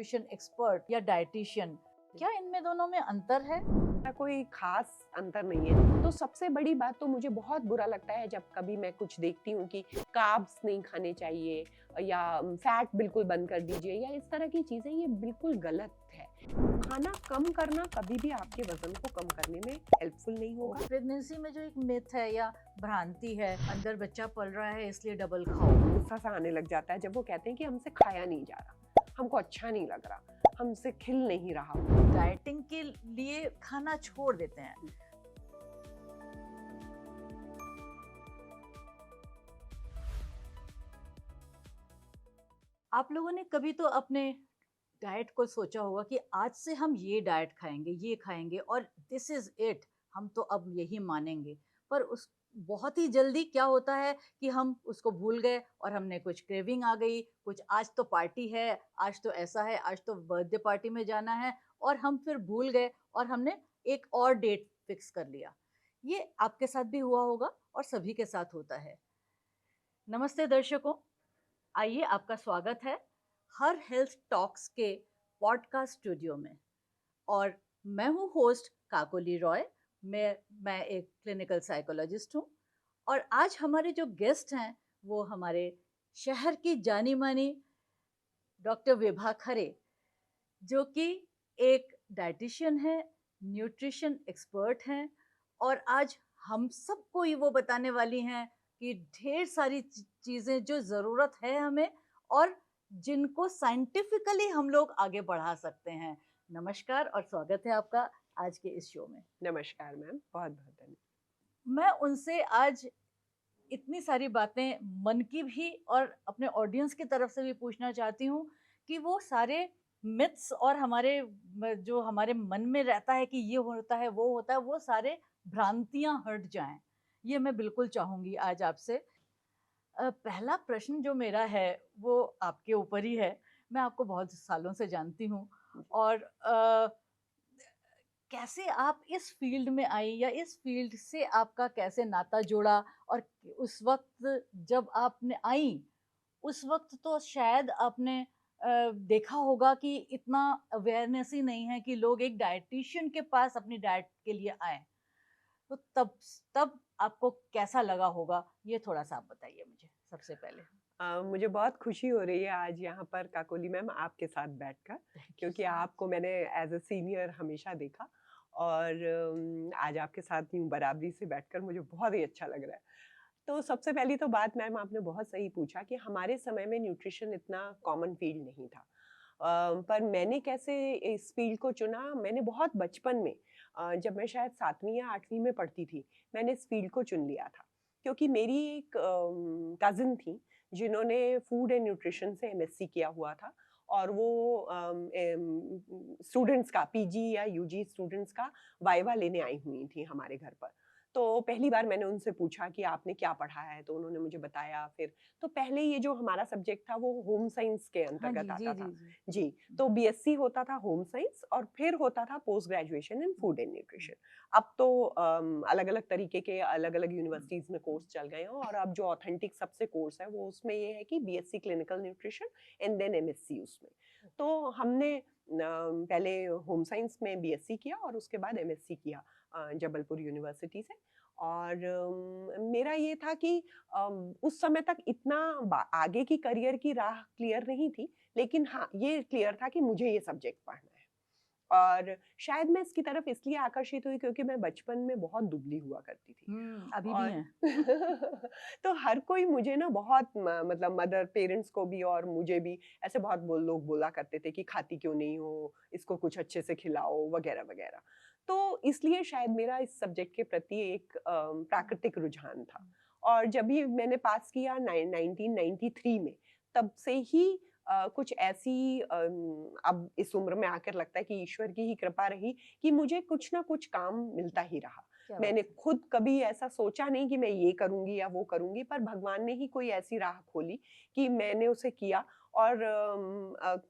Nutrition expert या dietitian, क्या इनमें दोनों में अंतर है? कोई खास अंतर नहीं है। तो सबसे बड़ी बात तो मुझे बहुत बुरा लगता है जब कभी मैं कुछ देखती हूँ कि कार्ब्स नहीं खाने चाहिए या फैट बिल्कुल बंद कर दीजिए या इस तरह की चीजें, ये बिल्कुल गलत है। खाना कम करना कभी भी आपके वजन को कम करने में हेल्पफुल नहीं होगा। प्रेगनेंसी में जो एक मिथ है या भ्रांति है, अंदर बच्चा पल रहा है इसलिए डबल खाओ, गुस्सा सा आने लग जाता है जब वो कहते हैं कि हमसे खाया नहीं जा रहा, हमको अच्छा नहीं लग रहा, हमसे खिल नहीं रहा। डाइटिंग के लिए खाना छोड़ देते हैं। आप लोगों ने कभी तो अपने डाइट को सोचा होगा कि आज से हम ये डाइट खाएंगे, ये खाएंगे और दिस इज इट, हम तो अब यही मानेंगे। पर उस बहुत ही जल्दी क्या होता है कि हम उसको भूल गए और हमने कुछ क्रेविंग आ गई, कुछ आज तो पार्टी है, आज तो ऐसा है, आज तो बर्थडे पार्टी में जाना है, और हम फिर भूल गए और हमने एक और डेट फिक्स कर लिया। ये आपके साथ भी हुआ होगा और सभी के साथ होता है। नमस्ते दर्शकों, आइए आपका स्वागत है हर हेल्थ टॉक्स के पॉडकास्ट स्टूडियो में। और मैं हूँ होस्ट काकोली रॉय। मैं एक क्लिनिकल साइकोलॉजिस्ट हूँ और आज हमारे जो गेस्ट हैं वो हमारे शहर की जानी मानी डॉक्टर विभा खरे, जो कि एक डाइटिशियन है, न्यूट्रिशन एक्सपर्ट हैं, और आज हम सबको ये वो बताने वाली हैं कि ढेर सारी चीज़ें जो ज़रूरत है हमें और जिनको साइंटिफिकली हम लोग आगे बढ़ा सकते हैं। नमस्कार और स्वागत है आपका आज के इस शो में। नमस्कार मैम, बहुत बहुत धन्यवाद। मैं उनसे आज इतनी सारी बातें मन की भी और अपने ऑडियंस की तरफ से भी पूछना चाहती हूँ कि वो सारे मिथ्स और हमारे जो हमारे मन में रहता है कि ये होता है वो होता है, वो सारे भ्रांतियां हट जाएं। ये मैं बिल्कुल चाहूँगी आज आपसे। पहला प्रश्न जो मेरा है वो आपके ऊपर ही है। मैं आपको बहुत सालों से जानती हूँ और कैसे आप इस फील्ड में आई या इस फील्ड से आपका कैसे नाता जोड़ा, और उस वक्त जब आपने आई उस वक्त तो शायद आपने देखा होगा कि इतना अवेयरनेस ही नहीं है कि लोग एक डाइटिशियन के पास अपनी डाइट के लिए आए। तो तब तब आपको कैसा लगा होगा, ये थोड़ा सा आप बताइए मुझे सबसे पहले। मुझे बहुत खुशी हो रही है आज यहाँ पर काकोली मैम आपके साथ बैठकर, क्योंकि आपको मैंने एज अ सीनियर हमेशा देखा और आज आपके साथ यूँ बराबरी से बैठकर मुझे बहुत ही अच्छा लग रहा है। तो सबसे पहली तो बात मैम, आपने बहुत सही पूछा कि हमारे समय में न्यूट्रिशन इतना कॉमन फील्ड नहीं था। पर मैंने कैसे इस फील्ड को चुना, मैंने बहुत बचपन में जब मैं शायद 7वीं या 8वीं में पढ़ती थी, मैंने इस फील्ड को चुन लिया था। क्योंकि मेरी एक कज़िन थी जिन्होंने फूड एंड न्यूट्रिशन से एमएससी किया हुआ था और वो स्टूडेंट्स का पीजी या यूजी स्टूडेंट्स का वाइवा लेने आई हुई थी हमारे घर पर। तो पहली बार मैंने उनसे पूछा कि आपने क्या पढ़ा है, तो उन्होंने मुझे बताया। फिर तो पहले ये जो हमारा सब्जेक्ट था वो होम साइंस के हाँ अंतर्गत जी, आता जी था। जी जी। जी, तो बीएससी होता था होम साइंस और फिर होता था post graduation in food and nutrition. अब तो अलग अलग तरीके के अलग अलग यूनिवर्सिटीज में कोर्स चल गए हैं और अब जो ऑथेंटिक सबसे कोर्स है वो उसमें ये है कि BSc clinical nutrition and then MSc उसमें। तो हमने पहले होम साइंस में बीएससी किया और उसके बाद एमएससी किया जबलपुर यूनिवर्सिटी से। और मेरा ये था कि उस समय तक इतना आगे की करियर की राह क्लियर नहीं थी, लेकिन हाँ ये क्लियर था कि मुझे ये सब्जेक्ट पढ़ना है। और शायद मैं इसकी तरफ इसलिए आकर्षित हुई क्योंकि मैं बचपन में बहुत दुबली हुआ करती थी। अभी भी और हैं। तो हर कोई मुझे ना बहुत मतलब मदर पेरेंट्स को भी और मुझे भी ऐसे बहुत लोग बोला करते थे कि खाती क्यों नहीं हो, इसको कुछ अच्छे से खिलाओ वगैरह वगैरह। तो इसलिए शायद मेरा इस सब्जेक्ट के प्रति एक प्राकृतिक रुझान था। और जब भी मैंने पास किया 1993 में, तब से ही कुछ ऐसी अब इस उम्र में आकर लगता है कि ईश्वर की ही कृपा रही कि मुझे कुछ ना कुछ काम मिलता ही रहा। मैंने खुद कभी ऐसा सोचा नहीं कि मैं ये करूंगी या वो करूंगी, पर भगवान ने ही कोई ऐसी राह खोली कि मैंने उसे किया। और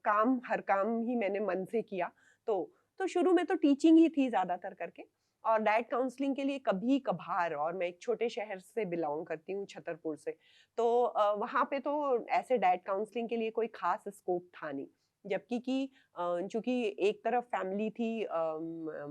काम, हर काम ही मैंने मन से किया। तो शुरू में तो टीचिंग ही थी ज्यादातर करके, और डाइट काउंसलिंग के लिए कभी कभार, और मैं एक छोटे शहर से बिलोंग करती हूँ, छतरपुर से। तो वहाँ पे तो ऐसे डाइट काउंसलिंग के लिए कोई खास स्कोप था नहीं। जबकि कि चूँकि एक तरफ फैमिली थी,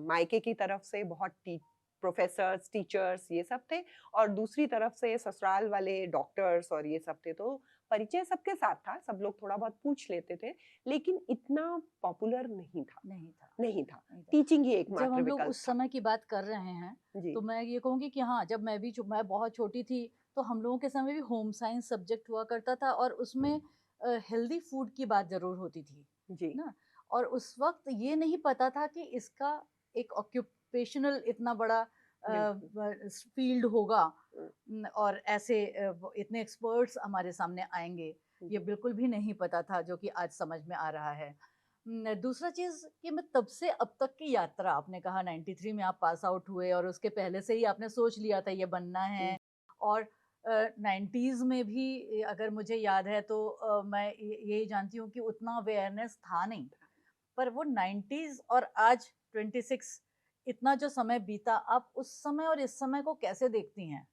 मायके की तरफ से बहुत टी प्रोफ़ेसर्स, टीचर्स ये सब थे, और दूसरी तरफ से ससुराल वाले डॉक्टर्स और ये सब थे, तो परिचय सबके साथ था, सब लोग थोड़ा बहुत पूछ लेते थे, लेकिन इतना पॉपुलर नहीं था, नहीं था, नहीं था। नहीं था। टीचिंग ही जब एकमात्र हम लोग विकल्प उस था। समय की बात कर रहे हैं, जी, तो मैं ये कहूँगी कि हाँ, जब मैं बहुत छोटी थी, तो हम लोगों के समय भी होम साइंस सब्जेक्ट हुआ करता था और उसमें हेल्दी फूड की बात ज़रूर होती थी, जी। ना? और उस वक़्त ये नहीं पता था कि इसका एक ऑक्यूपेशनल इतना बड़ा बिल्कुल। फ़ील्ड होगा, हुँ, और ऐसे व इतने एक्सपर्ट्स हमारे सामने आएँगे। ये जी। बिल्कुल भी नहीं पता था, जो कि आज समझ में आ रहा है। दूसरा चीज़ कि मैं तब से अब तक की यात्रा, आपने कहा 93 में आप पास आउट हुए और उसके पहले से ही आपने सोच लिया था ये बनना हुँ, है, और 90s में भी अगर मुझे याद है तो मैं यही जानती हूँ कि उतना अवेयरनेस था नहीं। पर वो 90s और आज 26, इतना जो समय बीता, आप उस समय और इस समय को कैसे देखती हैं?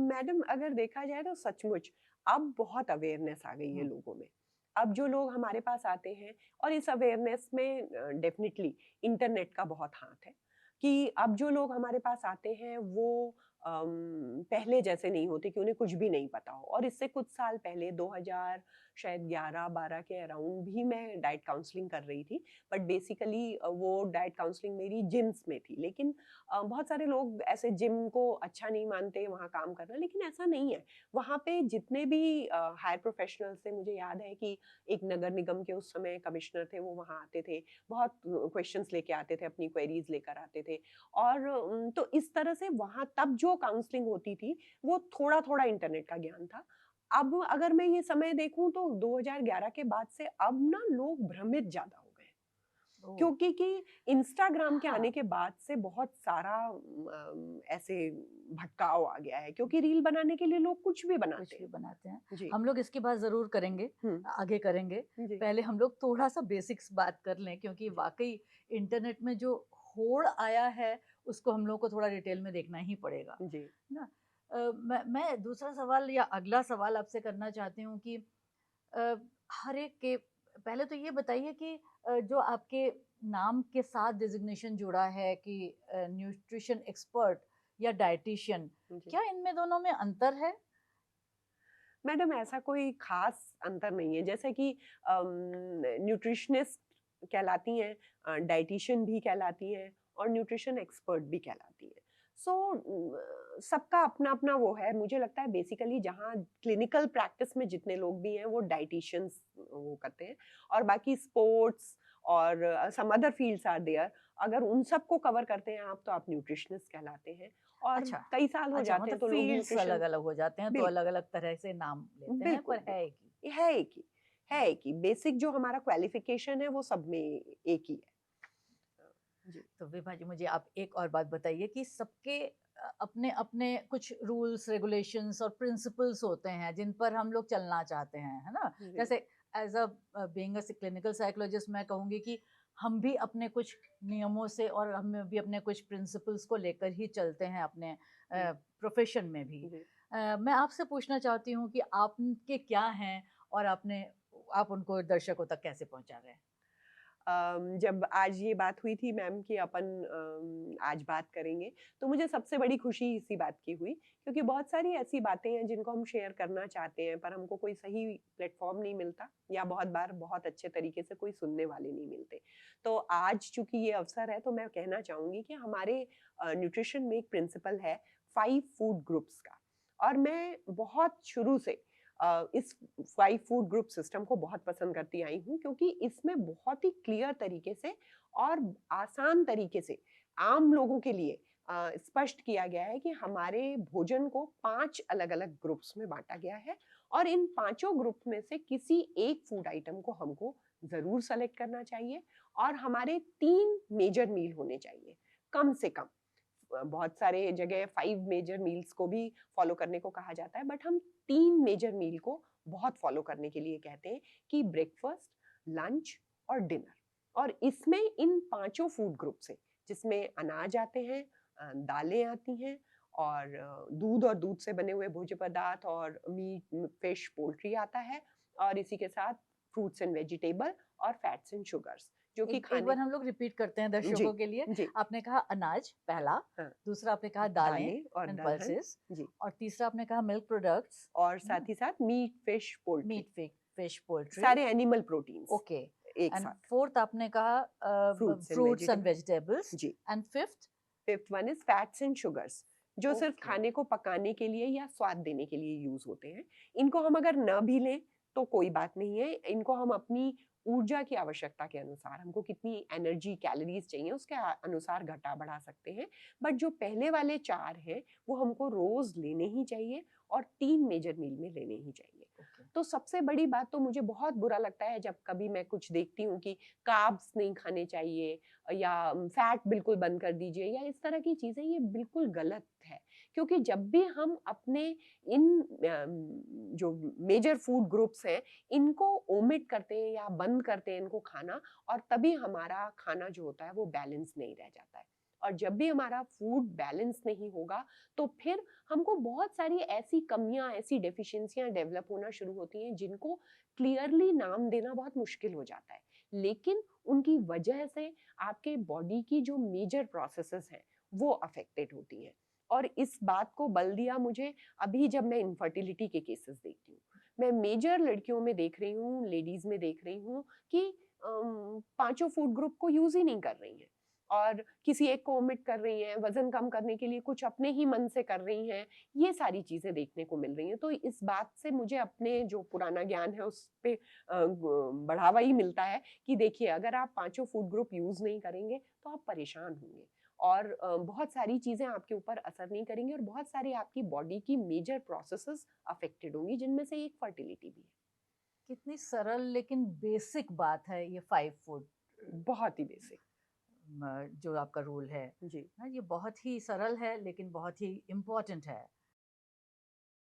मैडम अगर देखा जाए तो सचमुच अब बहुत अवेयरनेस आ गई है हुँ, लोगों में। अब जो लोग हमारे पास आते हैं, और इस अवेयरनेस में डेफिनिटली इंटरनेट का बहुत हाथ है, कि अब जो लोग हमारे पास आते हैं वो पहले जैसे नहीं होते कि उन्हें कुछ भी नहीं पता हो। और इससे कुछ साल पहले 2000 शायद 11-12 के अराउंड भी मैं डाइट काउंसलिंग कर रही थी, बट बेसिकली वो डाइट काउंसलिंग मेरी जिम्स में थी। लेकिन बहुत सारे लोग ऐसे जिम को अच्छा नहीं मानते वहाँ काम करना, लेकिन ऐसा नहीं है। वहाँ पे जितने भी हायर प्रोफेशनल्स थे, मुझे याद है कि एक नगर निगम के उस समय कमिश्नर थे, वो वहाँ आते थे, बहुत क्वेश्चंस लेके आते थे, अपनी क्वेरीज लेकर आते थे। और तो इस तरह से वहाँ तब जो काउंसलिंग होती थी, वो थोड़ा-थोड़ा इंटरनेट का ज्ञान था। अब अगर मैं ये समय देखूँ तो 2011 के बाद से अब ना लोग भ्रमित ज़्यादा हो गए हैं। ओह! क्योंकि कि इंस्टाग्राम के हाँ, आने के बाद से बहुत सारा ऐसे भटकाव आ गया है, क्योंकि रील बनाने के लिए लोग कुछ भी कुछ बनाते भी हैं। बनाते हैं। जी। हम लोग इसकी बात ज़रूर करेंगे, हुँ, आगे करेंगे। जी, पहले हम लोग थोड़ा-सा बेसिक्स बात कर लें, क्योंकि जी, वाक़ई इंटरनेट में जो होड़ आया है, उसको हम लोग को थोड़ा डिटेल में देखना ही पड़ेगा, जी। है ना? मैं दूसरा सवाल या अगला सवाल आपसे करना चाहती हूँ कि अ, हर एक के पहले तो ये बताइए कि जो आपके नाम के साथ डेज़िग्नेशन जुड़ा है कि न्यूट्रिशन एक्सपर्ट या डायटीशियन, जी। क्या इनमें दोनों में अंतर है? मैडम ऐसा कोई ख़ास अंतर नहीं है, जैसे कि न्यूट्रिशनिस्ट कहलाती हैं, डायटीशियन भी कहलाती हैं, और न्यूट्रिशन एक्सपर्ट भी कहलाती हैं। सो सबका अपना-अपना वो है, मुझे लगता है बेसिकली जहाँ क्लिनिकल प्रैक्टिस में जितने लोग भी हैं वो डायटीशियंस वो करते हैं, और बाकी स्पोर्ट्स और some other fields are there, अगर उन सबको कवर करते हैं आप तो आप न्यूट्रिशनिस्ट कहलाते हैं। और अच्छा, कई साल हो अच्छा, जाते मतलब हैं तो लोग फ़ील्ड्स न्यूट्रिशन। अलग-अलग हो जाते हैं, तो बिल्कुल। अलग-अलग तरह से नाम लेते हैं, बिल्कुल, पर है बिल्कुल। एक ही। ये है एक ही, है एक ही। बेसिक जो हमारा क्वालिफ़िकेशन है वो सब में एक ही है। जी। तो विभा जी, मुझे आप एक और बात बताइए कि सबके अपने-अपने कुछ रूल्स, रेगुलेशंस और प्रिंसिपल्स होते हैं, जिन पर हम लोग चलना चाहते हैं, है ना? जी, जैसे as being a clinical psychologist मैं कहूँगी कि हम भी अपने कुछ नियमों से और हम भी अपने कुछ प्रिंसिपल्स को लेकर ही चलते हैं अपने हुँ, प्रोफ़ेशन में भी। जी। मैं आपसे पूछना चाहती हूँ कि आपके क्या हैं और आप उनको दर्शकों तक कैसे पहुँचा रहे हैं? जब आज ये बात हुई थी मैम कि अपन आज बात करेंगे, तो मुझे सबसे बड़ी खुशी इसी बात की हुई, क्योंकि बहुत सारी ऐसी बातें हैं जिनको हम शेयर करना चाहते हैं, पर हमको कोई सही प्लेटफ़ॉर्म नहीं मिलता, या बहुत बार बहुत अच्छे तरीके से कोई सुनने वाले नहीं मिलते। तो आज चूँकि ये अवसर है तो मैं कहना चाहूँगी कि हमारे न्यूट्रिशन में एक प्रिंसिपल है 5 फूड ग्रुप्स का, और मैं बहुत शुरू से इस 5 फूड ग्रुप सिस्टम को बहुत पसंद करती आई हूँ, क्योंकि इसमें बहुत ही क्लियर तरीके से और आसान तरीके से आम लोगों के लिए स्पष्ट किया गया है कि हमारे भोजन को 5 अलग-अलग ग्रुप्स में बाँटा गया है, और इन पाँचों ग्रुप में से किसी एक फूड आइटम को हमको ज़रूर सेलेक्ट करना चाहिए, और हमारे 3 मेजर मील होने चाहिए, कम से कम। बहुत सारे जगह 5 मेजर मील्स को भी फॉलो करने को कहा जाता है, बट हम 3 मेजर मील को बहुत फॉलो करने के लिए कहते हैं, कि ब्रेकफास्ट, लंच और डिनर। और इसमें इन पांचों फूड ग्रुप से, जिसमें अनाज आते हैं, दालें आती हैं, और दूध और दूध से बने हुए भोज्य पदार्थ, और मीट, फिश, पोल्ट्री आता है, और इसी के साथ फ्रूट्स एंड वेजिटेबल और फैट्स एंड शुगर्स, जो कि एक खाने। बार हम लोग रिपीट करते हैं जी, दर्शकों के लिए। जी, आपने कहा अनाज पहला, हाँ, दूसरा आपने कहा दालें दालें और एंड दलहन, पल्सेस, जी, और तीसरा आपने कहा मिल्क प्रोडक्ट्स, और है ना? साथ ही साथ meat, fish, poultry, meat, fish, poultry, सारे एनिमल प्रोटीन्स ओके। एक एंड साथ, फोर्थ आपने कहा fruits and fruits and vegetable, vegetables, जी। And fifth? Fifth one is fats and sugars, जो सिर्फ ओके। खाने को पकाने के लिए या स्वाद देने के लिए यूज होते हैं। इनको हम अगर न भी लें तो कोई बात नहीं है, इनको हम अपनी ऊर्जा की आवश्यकता के अनुसार, हमको कितनी एनर्जी कैलोरीज चाहिए उसके अनुसार घटा बढ़ा सकते हैं। बट जो पहले वाले चार हैं वो हमको रोज लेने ही चाहिए और 3 मेजर मील में लेने ही चाहिए। ओके। तो सबसे बड़ी बात तो मुझे बहुत बुरा लगता है जब कभी मैं कुछ देखती हूँ कि कार्ब्स नहीं खाने चाहिए या फैट बिल्कुल बंद कर दीजिए या इस तरह की चीजें, ये बिल्कुल गलत है। क्योंकि जब भी हम अपने इन जो मेजर फूड ग्रुप्स हैं इनको ओमिट करते हैं या बंद करते हैं इनको खाना, और तभी हमारा खाना जो होता है वो बैलेंस नहीं रह जाता है। और जब भी हमारा फूड बैलेंस नहीं होगा तो फिर हमको बहुत सारी ऐसी कमियां, ऐसी डेफिशिएंसियां डेवलप होना शुरू होती हैं जिनको क्लियरली नाम देना बहुत मुश्किल हो जाता है। लेकिन उनकी वजह से आपके बॉडी की जो मेजर प्रोसेसेस हैं वो अफेक्टेड होती हैं। और इस बात को बल दिया मुझे अभी जब मैं इनफर्टिलिटी के केसेस देखती हूँ। मैं मेजर लड़कियों में देख रही हूँ, लेडीज में देख रही हूँ कि पांचों फूड ग्रुप को यूज ही नहीं कर रही हैं और किसी एक को ओमिट कर रही हैं, वजन कम करने के लिए कुछ अपने ही मन से कर रही हैं। ये सारी चीजें देखने को मिल रही हैं। तो इस बात से मुझे अपने जो पुराना ज्ञान है उस पे बढ़ावा ही मिलता है कि देखिए, अगर आप पांचों फूड ग्रुप यूज नहीं करेंगे तो आप परेशान होंगे और बहुत सारी चीजें आपके ऊपर असर नहीं करेंगी और बहुत सारी आपकी बॉडी की मेजर प्रोसेसेस अफेक्टेड होंगी, जिनमें से एक फर्टिलिटी भी कितनी सरल लेकिन बेसिक बात है ये 5 फूड है। बहुत ही बेसिक। जो आपका रूल है जी, ना, ये बहुत ही सरल है लेकिन बहुत ही इम्पोर्टेंट है।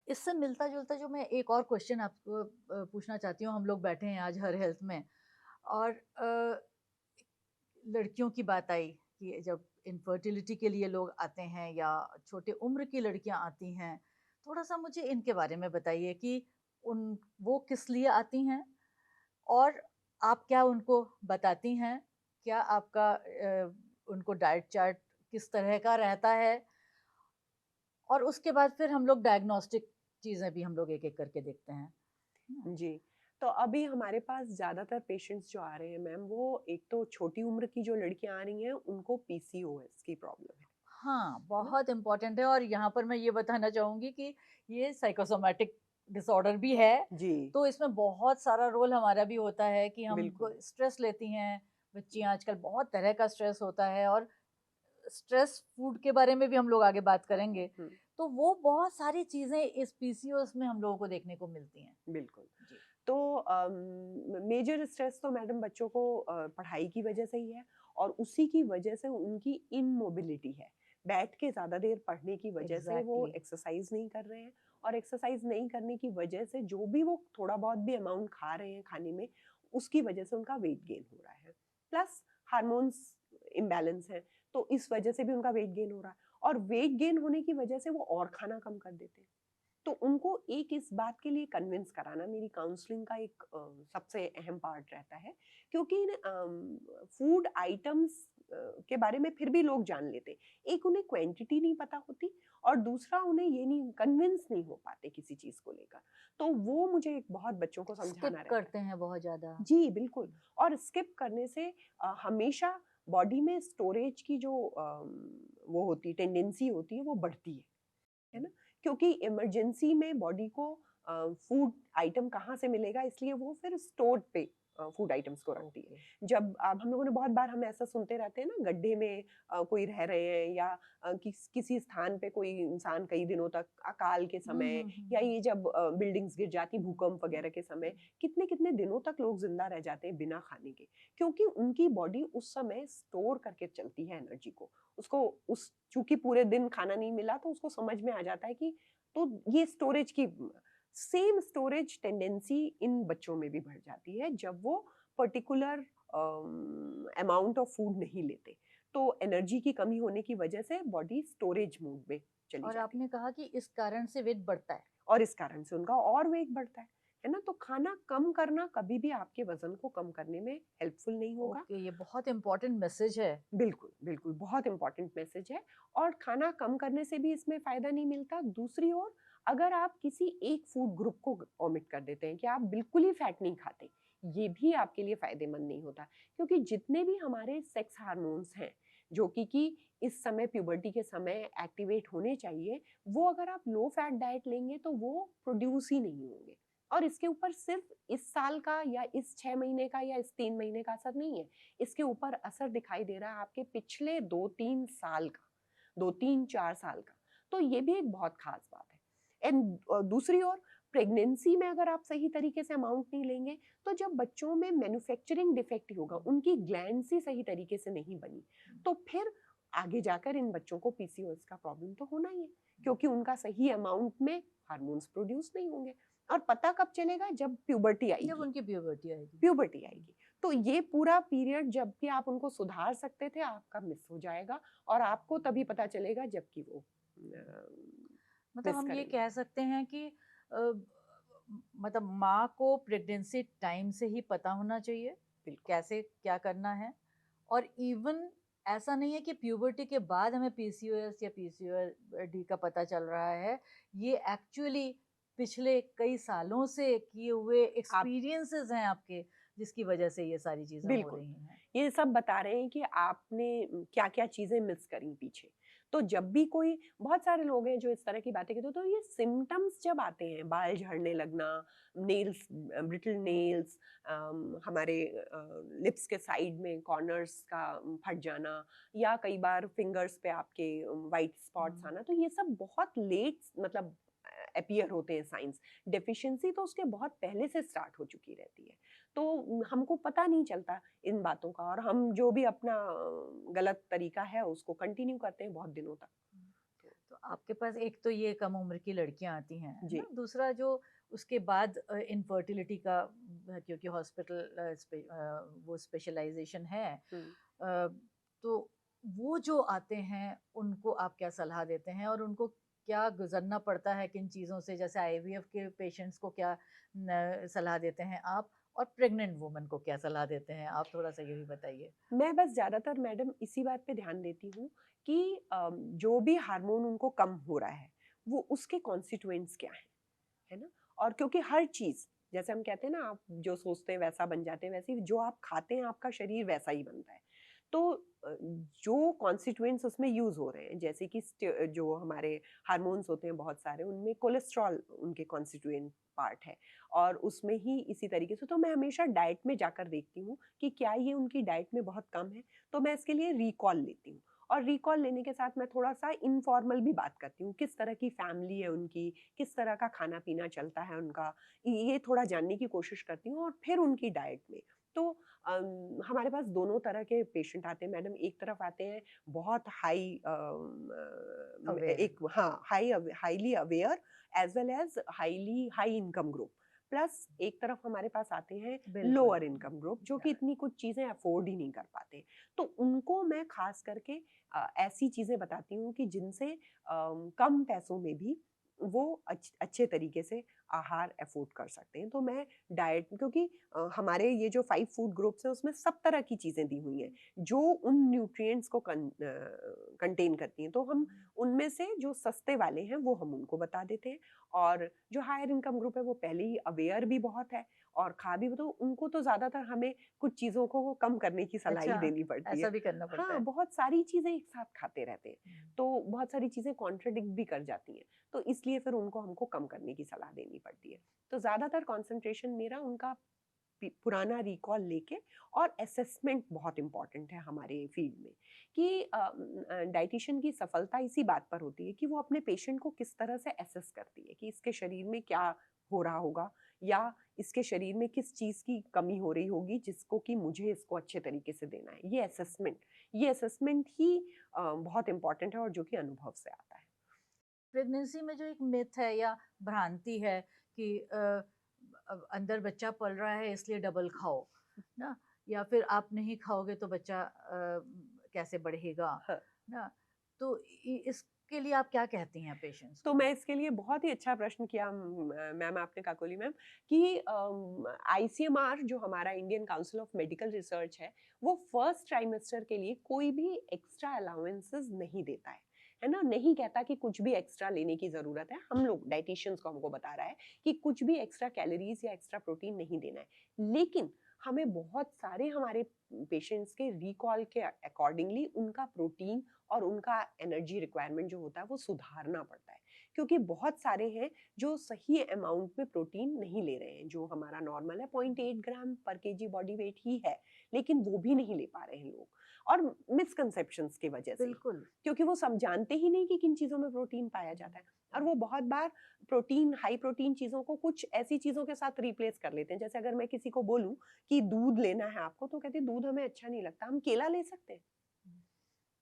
इससे मिलता जुलता जो मैं एक और क्वेश्चन आपको पूछना चाहती हूँ, हम लोग बैठे हैं आज हर हेल्थ में, और लड़कियों की बात आई कि जब इनफर्टिलिटी के लिए लोग आते हैं या छोटे उम्र की लड़कियां आती हैं, थोड़ा सा मुझे इनके बारे में बताइए कि उन वो किस लिए आती हैं, और आप क्या उनको बताती हैं? क्या आपका उनको डाइट चार्ट किस तरह का रहता है? और उसके बाद फिर हम लोग डायग्नोस्टिक चीज़ें भी हम लोग एक-एक करके देखते हैं। है ना? जी। तो अभी हमारे पास ज़्यादातर पेशेंट्स जो आ रहे हैं मैम, वो एक तो छोटी उम्र की जो लड़कियाँ आ रही हैं, उनको पीसीओएस की प्रॉब्लम हाँ, है ना? बहुत इम्पोर्टेंट है, और यहाँ पर मैं ये बताना चाहूँगी कि ये साइकोसोमैटिक डिसऑर्डर भी है, जी, तो इसमें बहुत सारा रोल हमारा भी होता है कि हम बिल्कुल। स्ट्रेस लेती हैं, बच्चियाँ आजकल बहुत तरह का स्ट्रेस होता है, और स्ट्रेस फूड के बारे में भी हम लोग आगे बात करेंगे। हुँ, तो वो बहुत सारी चीज़ें इस पीसीओएस में हम लोगों को देखने को मिलती हैं। बिल्कुल। जी। तो मेजर स्ट्रेस तो मैडम बच्चों को पढ़ाई की वजह से ही है और उसी की वजह से उनकी इनमोबिलिटी है। बैठ के ज़्यादा देर पढ़ने की वजह से वो एग्ज़ैक्टली। एक्सरसाइज़ नहीं कर रहे हैं और एक्सरसाइज़ नहीं करने की वजह से जो भी वो थोड़ा बहुत भी अमाउंट खा रहे हैं खाने में, उसकी वजह से उनका वेट गेन हो रहा है। प्लस हार्मोन्स इम्बैलेंस है, तो इस वजह से भी उनका वेट गेन हो रहा है और वेट गेन होने की वजह से वो और खाना कम कर देते हैं। तो उनको एक इस बात के लिए कन्विंस कराना मेरी काउंसलिंग का एक सबसे अहम पार्ट रहता है, क्योंकि फूड आइटम्स के बारे में फिर भी लोग जान लेते, एक उन्हें क्वांटिटी नहीं पता होती और दूसरा उन्हें ये नहीं कन्विंस नहीं हो पाते किसी चीज को लेकर। तो वो मुझे एक बहुत बच्चों को स्किप समझाना रहता है। करते हैं बहुत ज़्यादा। जी बिल्कुल। और स्किप करने से हमेशा बॉडी में स्टोरेज की जो वो होती टेंडेंसी होती है वो बढ़ती है ना? क्योंकि इमरजेंसी में बॉडी को फूड आइटम कहाँ से मिलेगा, इसलिए वो फिर स्टोर पे फूड आइटम्स को रखती ओके। है। जब अब हम लोगों ने बहुत बार हम ऐसा सुनते रहते हैं ना, गड्ढे में कोई रह रहे हैं या किसी स्थान पे कोई इंसान कई दिनों तक अकाल के हुँ, समय हुँ, हुँ, या हुँ। ये जब बिल्डिंग्स गिर जाती भूकंप वगैरह के समय, कितने कितने दिनों तक लोग जिंदा रह जाते हैं बिना खाने के, क्योंकि उनकी बॉडी उस समय स्टोर करके चलती है एनर्जी को। उसको उस चूंकि पूरे दिन खाना नहीं मिला तो उसको समझ में आ जाता है कि तो ये स्टोरेज की सेम स्टोरेज टेंडेंसी इन बच्चों में भी बढ़ जाती है जब वो पर्टिकुलर अमाउंट ऑफ फूड नहीं लेते। तो एनर्जी की कमी होने की वजह से बॉडी स्टोरेज मोड में चली और जाती आपने कहा कि इस कारण से वेट बढ़ता है। है और इस कारण से उनका और वेट बढ़ता है है ना? तो खाना कम करना कभी भी आपके वज़न को कम करने में हेल्पफुल नहीं होगा। ओके, ये बहुत इम्पोर्टेंट मैसेज है। बिल्कुल, बिल्कुल, बहुत इम्पोर्टेंट मैसेज है और खाना कम करने से भी इसमें फ़ायदा नहीं मिलता। दूसरी ओर अगर आप किसी एक फूड ग्रुप को ओमिट कर देते हैं कि आप बिल्कुल ही फैट नहीं खाते, ये भी आपके लिए फ़ायदेमंद नहीं होता। क्योंकि जितने भी हमारे सेक्स हार्मोन्स हैं, जो कि इस समय प्यूबर्टी के समय एक्टिवेट होने चाहिए, वो अगर आप लो फैट डाइट लेंगे तो वो प्रोड्यूस ही नहीं होंगे। और इसके ऊपर सिर्फ़ इस साल का या इस 6 महीने का या इस 3 महीने का असर नहीं है। इसके ऊपर असर दिखाई दे रहा है आपके पिछले 2-3 साल का, 2-3-4 साल का। तो ये भी एक बहुत ख़ास बात है। दूसरी ओर प्रेगनेंसी में अगर आप सही तरीके से अमाउंट नहीं लेंगे, तो जब बच्चों में मैन्युफैक्चरिंग डिफेक्ट होगा, उनकी ग्लैंड्स ही सही तरीके से नहीं बनी, तो फिर आगे जाकर इन बच्चों को पीसीओएस का प्रॉब्लम तो होना ही है, क्योंकि उनका सही अमाउंट में हार्मोन्स प्रोड्यूस नहीं होंगे। और पता कब चलेगा? जब प्यूबर्टी जब आएगी। उनकी प्यूबर्टी आएगी। प्यूबर्टी आएगी। तो ये पूरा पीरियड जबकि आप उनको सुधार सकते थे, आपका मिस हो जाएगा और आपको तभी पता चलेगा जबकि वो मतलब मिस हम ये करेंगे। कह सकते हैं कि मतलब माँ को प्रेगनेंसी टाइम से ही पता होना चाहिए बिल्कुल, कैसे क्या करना है, और इवन ऐसा नहीं है कि प्यूबर्टी के बाद हमें पीसीओएस या पीसीओडी का पता चल रहा है। ये एक्चुअली पिछले कई सालों से किए हुए आप एक्सपीरियंसेस हैं आपके, जिसकी वजह से ये सारी चीज़ें हो बिल्कुल। रही हैं। ये सब बता रहे हैं कि आपने क्या-क्या चीज़ें मिस करी पीछे। तो जब भी कोई बहुत सारे लोग हैं जो इस तरह की बातें कहते हैं, तो ये सिम्पटम्स जब आते हैं, बाल झड़ने लगना, नेल्स ब्रिटल नेल्स हमारे लिप्स के साइड में कॉर्नर्स का फट जाना या कई बार फिंगर्स पे आपके व्हाइट स्पॉट्स हुँ। आना, तो ये सब बहुत लेट मतलब अपीयर होते हैं साइन्स। डेफिशिएंसी तो उसके बहुत पहले से स्टार्ट हो चुकी रहती है। तो हमको पता नहीं चलता इन बातों का और हम जो भी अपना गलत तरीका है उसको कंटिन्यू करते हैं बहुत दिनों तक। तो तो आपके पास एक तो ये कम उम्र की लड़कियां आती हैं, है ना? जी, दूसरा जो उसके बाद इनफर्टिलिटी का, क्योंकि हॉस्पिटल वो स्पेशलाइजेशन है, हुँ। तो वो जो आते हैं उनको आप क्या सलाह देते हैं, और उनको क्या गुजरना पड़ता है किन चीज़ों से? जैसे आईवीएफ के पेशेंट्स को क्या सलाह देते हैं आप, और प्रेग्नेंट वुमन को क्या सलाह देते हैं आप? थोड़ा सा ये भी बताइए। मैं बस ज़्यादातर मैडम इसी बात पे ध्यान देती हूँ कि जो भी हार्मोन उनको कम हो रहा है, वो उसके कॉन्स्टिट्यूएंट्स क्या हैं, है ना? और क्योंकि हर चीज़ जैसे हम कहते हैं ना आप जो सोचते हैं वैसा बन जाते हैं, वैसे ही जो आप खाते हैं आपका शरीर वैसा ही बनता है। तो जो कॉन्स्टिट्यूएंट्स उसमें यूज़ हो रहे हैं जैसे कि जो हमारे हार्मोन्स होते हैं बहुत सारे उनमें कोलेस्ट्रॉल उनके कॉन्स्टिट्यूएंट पार्ट है और उसमें ही इसी तरीके से तो मैं हमेशा डाइट में जाकर देखती हूँ कि क्या ये उनकी डाइट में बहुत कम है, तो मैं इसके लिए रिकॉल लेती हूँ। और रिकॉल लेने के साथ मैं थोड़ा-सा इनफॉर्मल भी बात करती हूँ, किस तरह की फैमिली है उनकी, किस तरह का खाना-पीना चलता है उनका, ये थोड़ा जानने की कोशिश करती हूँ और फिर उनकी डाइट में। तो हमारे पास दोनों तरह के पेशेंट आते हैं मैडम, एक तरफ आते हैं बहुत हाई अवेयर। एक हाँ, highly aware as well as high income group. Plus एक तरफ हमारे पास आते हैं बिल्कुल। लोअर इनकम ग्रुप जो कि इतनी कुछ चीज़ें अफ़ोर्ड ही नहीं कर पाते। तो उनको मैं ख़ास करके ऐसी चीज़ें बताती हूँ कि जिनसे कम पैसों में भी वो अच्छे तरीके से आहार अफ़ोर्ड कर सकते हैं। तो मैं डाइट क्योंकि हमारे ये जो 5 फूड ग्रुप्स हैं उसमें सब तरह की चीज़ें दी हुई हैं, जो उन न्यूट्रिएंट्स को कंटेन करती हैं। तो हम उनमें से जो सस्ते वाले हैं वो हम उनको बता देते हैं और जो हायर इनकम ग्रुप है वो पहले ही अवेयर भी बहुत है और खा भी तो उनको तो ज़्यादातर हमें कुछ चीज़ों को कम करने की सलाह ही अच्छा, देनी पड़ती ऐसा है। भी करना पड़ता हाँ, है। बहुत सारी चीज़ें एक साथ खाते रहते हैं, हुँ। तो बहुत सारी चीज़ें कॉन्ट्राडिक्ट भी कर जाती हैं, तो इसलिए फिर उनको हमको कम करने की सलाह देनी पड़ती है। तो ज़्यादातर कंसंट्रेशन मेरा उनका पुराना रिकॉल लेके और असेसमेंट बहुत इम्पोर्टेंट है हमारे फील्ड में कि डाइटिशियन की सफलता इसी बात पर होती है कि वो अपने पेशेंट को किस तरह से असेस करती है कि इसके शरीर में क्या हो रहा होगा या इसके शरीर में किस चीज़ की कमी हो रही होगी जिसको कि मुझे इसको अच्छे तरीके से देना है ये असेसमेंट ही बहुत इम्पोर्टेंट है और जो कि अनुभव से आता है। प्रेगनेंसी में जो एक मिथ है या भ्रांति है कि अंदर बच्चा पल रहा है इसलिए डबल खाओ, ना? या फिर आप नहीं खाओगे तो बच्चा कैसे बढ़ेगा, हाँ। ना? तो इस के लिए आप क्या कहती हैं पेशेंट्स तो को? मैं इसके लिए बहुत ही अच्छा प्रश्न किया मैम आपने, काकोली मैम, कि आईसीएमआर जो हमारा Indian council of medical research है, वो फर्स्ट ट्राइमेस्टर के लिए कोई भी एक्स्ट्रा अलाउंसेस नहीं देता है ना, नहीं कहता कि कुछ भी एक्स्ट्रा लेने की जरूरत है। हम लोग डाइटिशियंस को हमको बता रहा है कि कुछ भी एक्स्ट्रा कैलोरीज या एक्स्ट्रा प्रोटीन नहीं देना है, लेकिन हमें बहुत सारे हमारे पेशेंट्स के रिकॉल के अकॉर्डिंगली उनका प्रोटीन और उनका एनर्जी रिक्वायरमेंट जो होता है वो सुधारना पड़ता है, क्योंकि बहुत सारे हैं जो सही अमाउंट में प्रोटीन नहीं ले रहे हैं। जो हमारा नॉर्मल है 0.8 ग्राम पर केजी बॉडी वेट ही है, लेकिन वो भी नहीं ले पा रहे हैं लोग, और मिसकंसेप्शंस की वजह से, बिल्कुल। क्योंकि वो सब जानते ही नहीं कि किन चीज़ों में प्रोटीन पाया जाता है। और वो बहुत बार प्रोटीन, हाई प्रोटीन चीज़ों को कुछ ऐसी चीज़ों के साथ रिप्लेस कर लेते हैं। जैसे अगर मैं किसी को बोलूँ कि दूध लेना है आपको, तो कहते हैं दूध हमें अच्छा नहीं लगता, हम केला ले सकते हैं।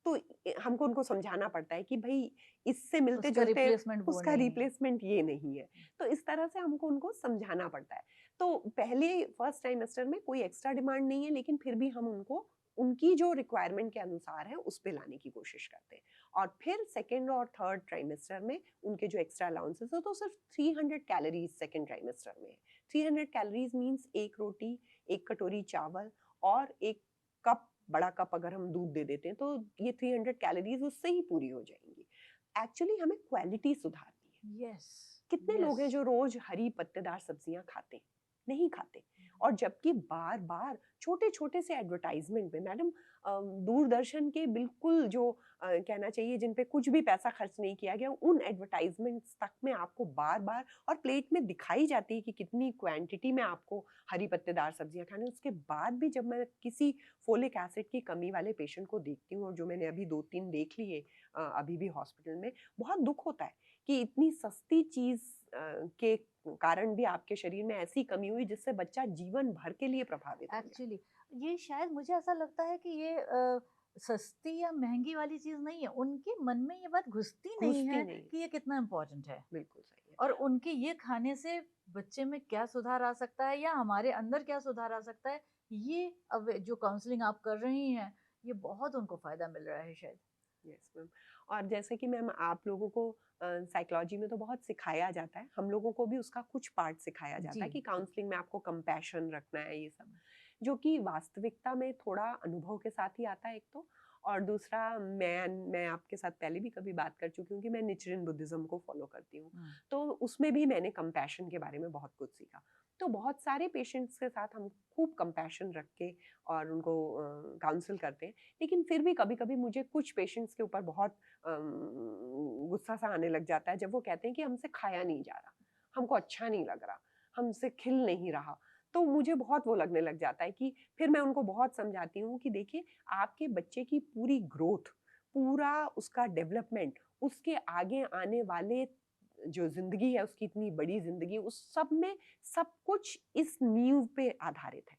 तो हमको उनको समझाना पड़ता है कि भाई इससे मिलते उसका जुलते रिप्लेसमेंट वो उसका नहीं है। रिप्लेसमेंट ये नहीं है। तो इस तरह से हमको उनको समझाना पड़ता है। तो पहले फर्स्ट ट्राइमेस्टर में कोई एक्स्ट्रा डिमांड नहीं है, लेकिन फिर भी हम उनको उनकी जो रिक्वायरमेंट के अनुसार है उस पे लाने की कोशिश करते हैं। और फिर सेकेंड और थर्ड ट्राइमेस्टर में उनके जो एक्स्ट्रा अलाउंसेस है, तो सिर्फ 300 कैलोरीज सेकेंड ट्राइमेस्टर में है। 300 कैलोरीज मीन्स एक रोटी, एक कटोरी चावल और एक कप, बड़ा कप अगर हम दूध दे देते हैं तो ये 300 कैलोरीज उससे ही पूरी हो जाएंगी। एक्चुअली हमें क्वालिटी सुधारनी है। यस, कितने लोग यस। हैं जो रोज हरी पत्तेदार सब्जियां खाते हैं? नहीं खाते। और जबकि बार बार छोटे छोटे से एडवर्टाइजमेंट में मैडम, दूरदर्शन के बिल्कुल जो कहना चाहिए जिन पे कुछ भी पैसा खर्च नहीं किया गया, उन एडवर्टाइजमेंट्स तक में आपको बार बार और प्लेट में दिखाई जाती है कि कितनी क्वांटिटी में आपको हरी पत्तेदार सब्जियां खानी। उसके बाद भी जब मैं किसी फोलिक एसिड की कमी वाले पेशेंट को देखती हूँ, और जो मैंने अभी 2-3 देख लिए अभी भी हॉस्पिटल में, बहुत दुख होता है कि इतनी सस्ती चीज के कारण भी आपके शरीर में ऐसी कमी हुई जिससे बच्चा जीवन भर के लिए प्रभावित हो गया। एक्चुअली ये शायद मुझे ऐसा लगता है कि ये सस्ती या महंगी वाली चीज नहीं है, उनके मन में ये बात घुसती नहीं घुसती है नहीं। कि ये कितना इम्पोर्टेंट है, बिल्कुल सही है। और उनके ये खाने से बच्चे में क्या सुधार आ सकता है या हमारे अंदर क्या सुधार आ सकता है, ये अब जो काउंसलिंग आप कर रही हैं, ये बहुत उनको फायदा मिल रहा है शायद। Yes ma'am. और जैसे कि मैम आप लोगों को साइकोलॉजी में तो बहुत सिखाया जाता है, हम लोगों को भी उसका कुछ पार्ट सिखाया जाता जी, है कि जी। काउंसलिंग में आपको कंपैशन रखना है, ये सब, जो कि वास्तविकता में थोड़ा अनुभव के साथ ही आता है एक तो। और दूसरा, मैं आपके साथ पहले भी कभी बात कर चुकी हूँ कि मैं निचरिन बुद्धिज्म को फॉलो करती हूँ। हम्म, तो उसमें भी मैंने कंपैशन के बारे में बहुत कुछ सीखा। तो बहुत सारे पेशेंट्स के साथ हम खूब कंपैशन रख के और उनको काउंसिल करते हैं। लेकिन फिर भी कभी कभी मुझे कुछ पेशेंट्स के ऊपर बहुत गुस्सा सा आने लग जाता है जब वो कहते हैं कि हमसे खाया नहीं जा रहा, हमको अच्छा नहीं लग रहा, हमसे खिल नहीं रहा। तो मुझे बहुत वो लगने लग जाता है कि फिर मैं उनको बहुत समझाती हूँ कि देखिए, आपके बच्चे की पूरी ग्रोथ, पूरा उसका डेवलपमेंट, उसके आगे आने वाले जो जिंदगी है, उसकी इतनी बड़ी जिंदगी, उस सब में सब कुछ इस नींव पे आधारित है।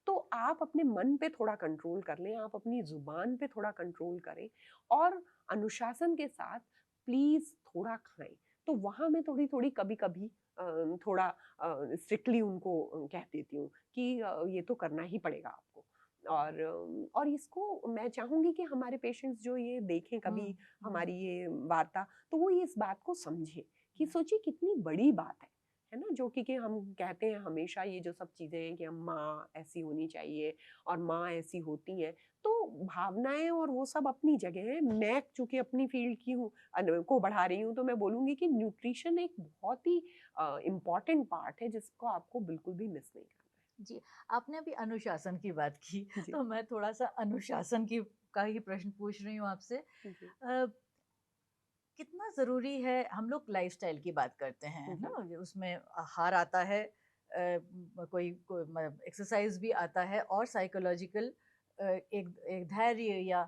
तो आप अपने मन पे थोड़ा कंट्रोल कर लें, आप अपनी जुबान पे थोड़ा कंट्रोल करें, और अनुशासन के साथ प्लीज थोड़ा खाएं। तो वहां मैं थोड़ी थोड़ी कभी कभी थोड़ा स्ट्रिक्टली उनको कह देती हूँ कि ये तो करना ही पड़ेगा आपको। और इसको मैं चाहूंगी कि हमारे पेशेंट्स जो ये देखें हम्म, कभी हमारी ये वार्ता, तो वो ये इस बात को समझे कि सोचिए कितनी बड़ी बात है ना, जो कि हम कहते हैं हमेशा ये जो सब चीजें हैं कि हम माँ ऐसी होनी चाहिए और माँ ऐसी होती हैं। तो भावनाएं और वो सब अपनी जगह है। मैं चूंकि अपनी फील्ड की हूँ, को बढ़ा रही हूँ, तो मैं बोलूंगी कि न्यूट्रिशन एक बहुत ही इम्पॉर्टेंट पार्ट है जिसको आपको बिल्कुल भी मिस नहीं करना जी। आपने अभी अनुशासन की बात की, है। जी। तो मैं थोड़ा सा अनुशासन की का ही प्रश्न पूछ रही हूँ आपसे। जी। कितना ज़रूरी है, हम लोग लाइफ़स्टाइल की बात करते हैं ना, जी। उसमें आहार आता है, कोई एक्सरसाइज़ भी आता है, और साइकोलॉजिकल एक एक धैर्य या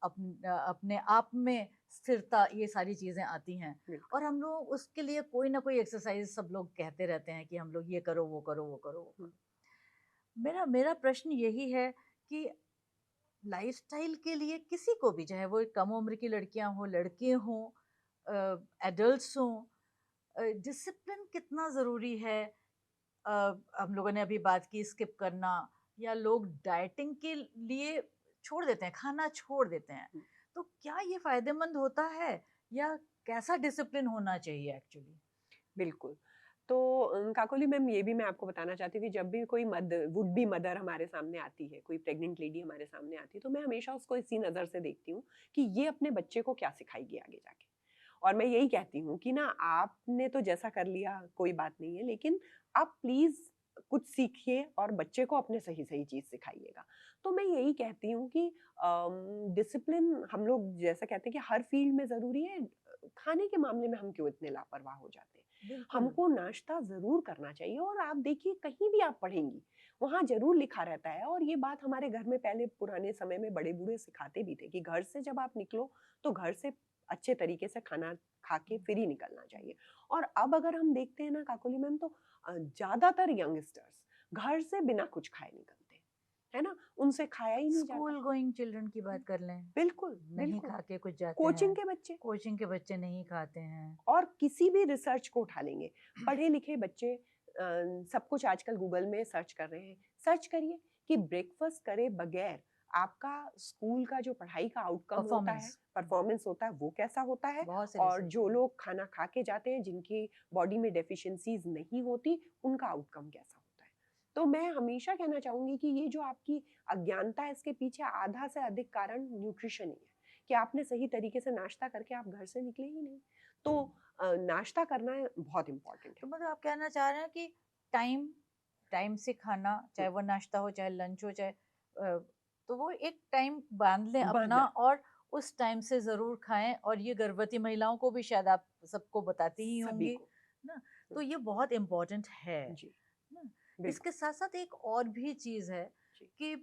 अपने आप में स्थिरता, ये सारी चीज़ें आती हैं। बिल्कुल। और हम लोग उसके लिए कोई ना कोई एक्सरसाइज़ सब लोग कहते रहते हैं कि हम लोग ये करो, वो करो, वो करो, वो हम्म। करो। मेरा मेरा प्रश्न यही है कि लाइफ़स्टाइल के लिए किसी को भी, चाहे वो कम उम्र की लड़कियाँ हों, लड़के हों, एडल्ट्स हों, डिसिप्लिन कितना ज़रूरी है? अ, हम लोगों ने अभी बात की स्किप करना, या लोग डाइटिंग के लिए छोड़ देते हैं, खाना छोड़ देते हैं। हम्म। तो क्या ये फ़ायदेमंद होता है? या कैसा डिसिप्लिन होना चाहिए एक्चुअली? बिल्कुल। तो काकोली मैम ये भी मैं आपको बताना चाहती हूँ कि जब भी कोई वुड बी मदर हमारे सामने आती है, कोई प्रेग्नेंट लेडी हमारे सामने आती है, तो मैं हमेशा उसको इसी नज़र से देखती हूँ कि ये अपने बच्चे को क्या सिखाएगी आगे जाके। और मैं यही कहती हूँ कि ना आपने तो जैसा कर लिया कोई बात नहीं है, लेकिन आप प्लीज़ कुछ सीखिए और बच्चे को अपने सही-सही चीज़ सिखाइएगा। तो मैं यही कहती हूँ कि डिसिप्लिन हम लोग जैसा कहते हैं कि हर फील्ड में ज़रूरी है, खाने के मामले में हम क्यों इतने लापरवाह हो जाते हैं? बिल्कुल। हमको नाश्ता ज़रूर करना चाहिए और आप देखिए कहीं भी आप पढ़ेंगी, वहाँ ज़रूर लिखा रहता है और ये बात हमारे घर में पहले पुराने समय में बड़े-बूढ़े सिखाते भी थे कि घर से जब आप निकलो, तो घर से अच्छे तरीके से खाना खा के फिर ही निकलना चाहिए। और अब अगर हम देखते हैं ना काकोली मैम तो ज़्यादातर यंगस्टर्स घर से बिना कुछ खाए निकलते हैं, है ना? उनसे खाया ही नहीं जाता। स्कूल गोइंग चिल्ड्रन की बात कर लें, बिल्कुल, नहीं बिल्कुल। खा के कुछ जाते कोचिंग हैं, के बच्चे कोचिंग के बच्चे नहीं खाते हैं। और किसी भी रिसर्च को उठा लेंगे, पढ़े-लिखे बच्चे सब कुछ आजकल गूगल में सर्च कर रहे हैं। सर्च करिए कि ब्रेकफ़ास्ट करे बगैर आपका स्कूल का जो पढ़ाई का आउटकम होता है, परफॉर्मेंस परफ़ॉर्मेंस होता है, वो कैसा होता है? बहुत से और रिसर्च जो है। लोग खाना खा के जाते हैं, जिनकी बॉडी में डेफ़िशिएंसीज़ नहीं होती, उनका आउटकम कैसा होता है? तो मैं हमेशा कहना चाहूँगी कि ये जो आपकी अज्ञानता है, इसके पीछे आधा से अधिक कारण न्यूट्रिशन ही है, कि आपने सही तरीके से नाश्ता करके आप घर से निकले ही नहीं। तो नाश्ता करना बहुत इम्पोर्टेंट तो है। मतलब आप कहना चाह रहे हैं कि टाइम टाइम से खाना, हुँ, चाहे वो नाश्ता हो, चाहे लंच हो, चाहे तो वो एक टाइम बाँध लें बाँधना अपना है, और उस टाइम से ज़रूर खाएँ और ये गर्भवती महिलाओं को भी शायद आप सबको बताती ही सभी होंगी, को। ना? तो हुँ, ये बहुत इम्पोर्टेंट है, जी, ना? बिल्कुल, इसके साथ-साथ एक और भी चीज़ है जी। कि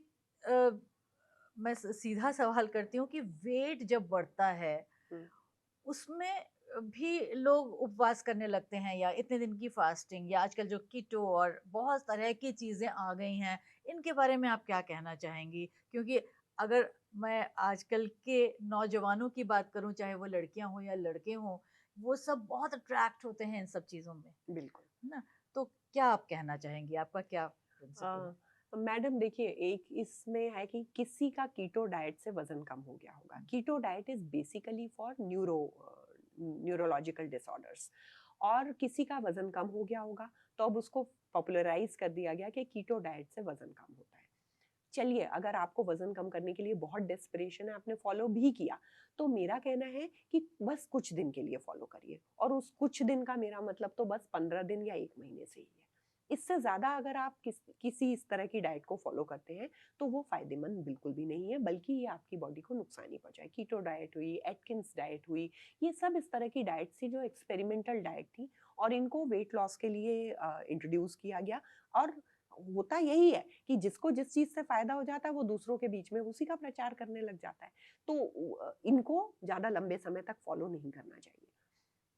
मैं सीधा सवाल करती हूँ कि वेट जब बढ़ता है हुँ, उसमें भी लोग उपवास करने लगते हैं या इतने दिन की फास्टिंग या आजकल जो कीटो और बहुत तरह की चीज़ें आ गई हैं, इनके बारे में आप क्या कहना चाहेंगी? क्योंकि अगर मैं आजकल के नौजवानों की बात करूँ, चाहे वो लड़कियाँ हों या लड़के हों, वो सब बहुत अट्रैक्ट होते हैं इन सब चीज़ों में, बिल्कुल। है ना? तो क्या आप कहना चाहेंगी? आपका क्या प्रिंसिपल है? मैडम देखिए एक इसमें है कि किसी का कीटो डाइट से वज़न कम हो गया होगा। Keto diet is basically for neurological disorders और किसी का वज़न कम हो गया होगा, तो अब उसको पॉपुलराइज़ कर दिया गया कि कीटो डाइट से वज़न कम होता है। चलिए अगर आपको वज़न कम करने के लिए बहुत डेस्परेशन है, आपने फ़ॉलो भी किया, तो मेरा कहना है कि बस कुछ दिन के लिए फ़ॉलो करिए और उस कुछ दिन का मेरा मतलब तो बस 15 दिन या 1 महीने से ही है। इससे ज़्यादा अगर आप किसी इस तरह की डाइट को फ़ॉलो करते हैं, तो वो फ़ायदेमंद बिल्कुल भी नहीं है, बल्कि ये आपकी बॉडी को नुकसान ही पहुँचाए। कीटो डाइट हुई, एटकिंस डाइट हुई, ये सब इस तरह की डाइट थी जो एक्सपेरिमेंटल डाइट थी और इनको वेट लॉस के लिए इंट्रोड्यूस किया गया और होता यही है कि जिसको जिस चीज़ से फ़ायदा हो जाता है वो दूसरों के बीच में उसी का प्रचार करने लग जाता है। तो इनको ज़्यादा लंबे समय तक फ़ॉलो नहीं करना चाहिए।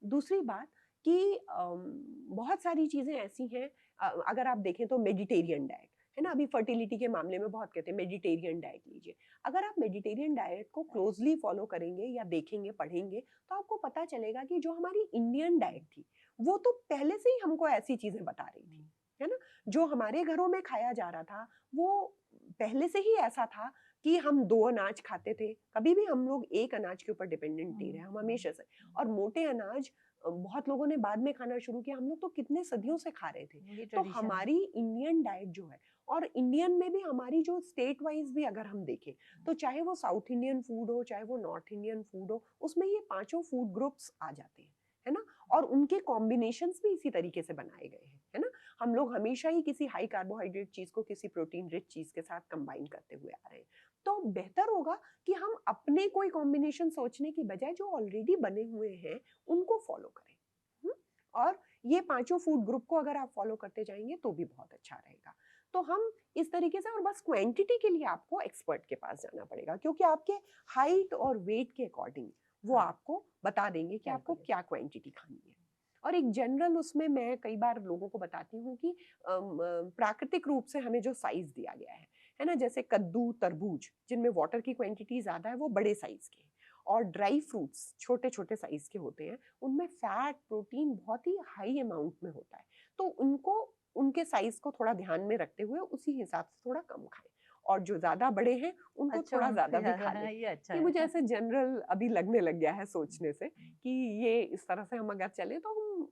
दूसरी बात कि बहुत सारी चीज़ें ऐसी हैं अगर आप देखें तो मेडिटेरियन डाइट, है ना? अभी फर्टिलिटी के मामले में बहुत कहते हैं मेडिटेरियन डाइट लीजिए। अगर आप मेडिटेरियन डाइट को क्लोज़ली फ़ॉलो करेंगे या देखेंगे, पढ़ेंगे, तो आपको पता चलेगा कि जो हमारी इंडियन डाइट थी, वो तो पहले से ही हमको ऐसी चीज़ें बता रही थी, है ना? जो हमारे घरों में खाया जा रहा था, वो पहले से ही ऐसा था कि हम 2 अनाज खाते थे। कभी भी हम लोग एक अनाज के ऊपर डिपेंडेंट नहीं रहे, हम हमेशा से और मोटे अनाज बहुत लोगों ने बाद में खाना शुरू किया, हम लोग तो कितने सदियों से खा रहे थे। ये तो ट्रेडिशन है। हमारी इंडियन डाइट जो है और इंडियन में भी हमारी जो स्टेट वाइज़ भी अगर हम देखें, तो चाहे वो साउथ इंडियन फूड हो, चाहे वो नॉर्थ इंडियन फूड हो, उसमें ये पाँचों फूड ग्रुप्स आ जाते हैं, है ना? और उनके कॉम्बिनेशंस भी इसी तरीके से बनाए गए हैं, है ना? हम लोग हमेशा ही किसी हाई कार्बोहाइड्रेट चीज़ को किसी प्रोटीन रिच चीज़ के साथ कंबाइन करते हुए आ रहे हैं। तो बेहतर होगा कि हम अपने कोई कॉम्बिनेशन सोचने की बजाय जो ऑलरेडी बने हुए हैं, उनको फॉलो करें। हुँ? और ये पाँचों फूड ग्रुप को अगर आप फॉलो करते जाएँगे तो भी बहुत अच्छा रहेगा। तो हम इस तरीके से और बस क्वांटिटी के लिए आपको एक्सपर्ट के पास जाना पड़ेगा क्योंकि आपके हाइट और वेट के अकॉर्डिंग वो हाँ, आपको बता देंगे कि आपको कैलकुलेट। क्या क्वांटिटी खानी है। और एक जनरल उसमें मैं कई बार लोगों को बताती हूँ कि प्राकृतिक रूप से हमें जो साइज़ दिया गया है ना? जैसे कद्दू, तरबूज जिनमें वाटर की क्वांटिटी ज़्यादा है वो बड़े साइज़ के हैं और ड्राई फ्रूट्स छोटे-छोटे साइज़ के होते हैं। उनमें फैट, प्रोटीन बहुत ही हाई अमाउंट में होता है। तो उनको उनके साइज़ को थोड़ा ध्यान में रखते हुए उसी हिसाब से थोड़ा कम खाएँ। और जो ज़्यादा बड़े हैं उनको अच्छा, थोड़ा उनको ज़्यादा भी ज़्यादा खा लें। है, ये अच्छा ये है। मुझे ऐसे जनरल अभी लगने लग गया है हुँ, सोचने से हुँ। कि ये इस तरह से हम अगर चलें तो हम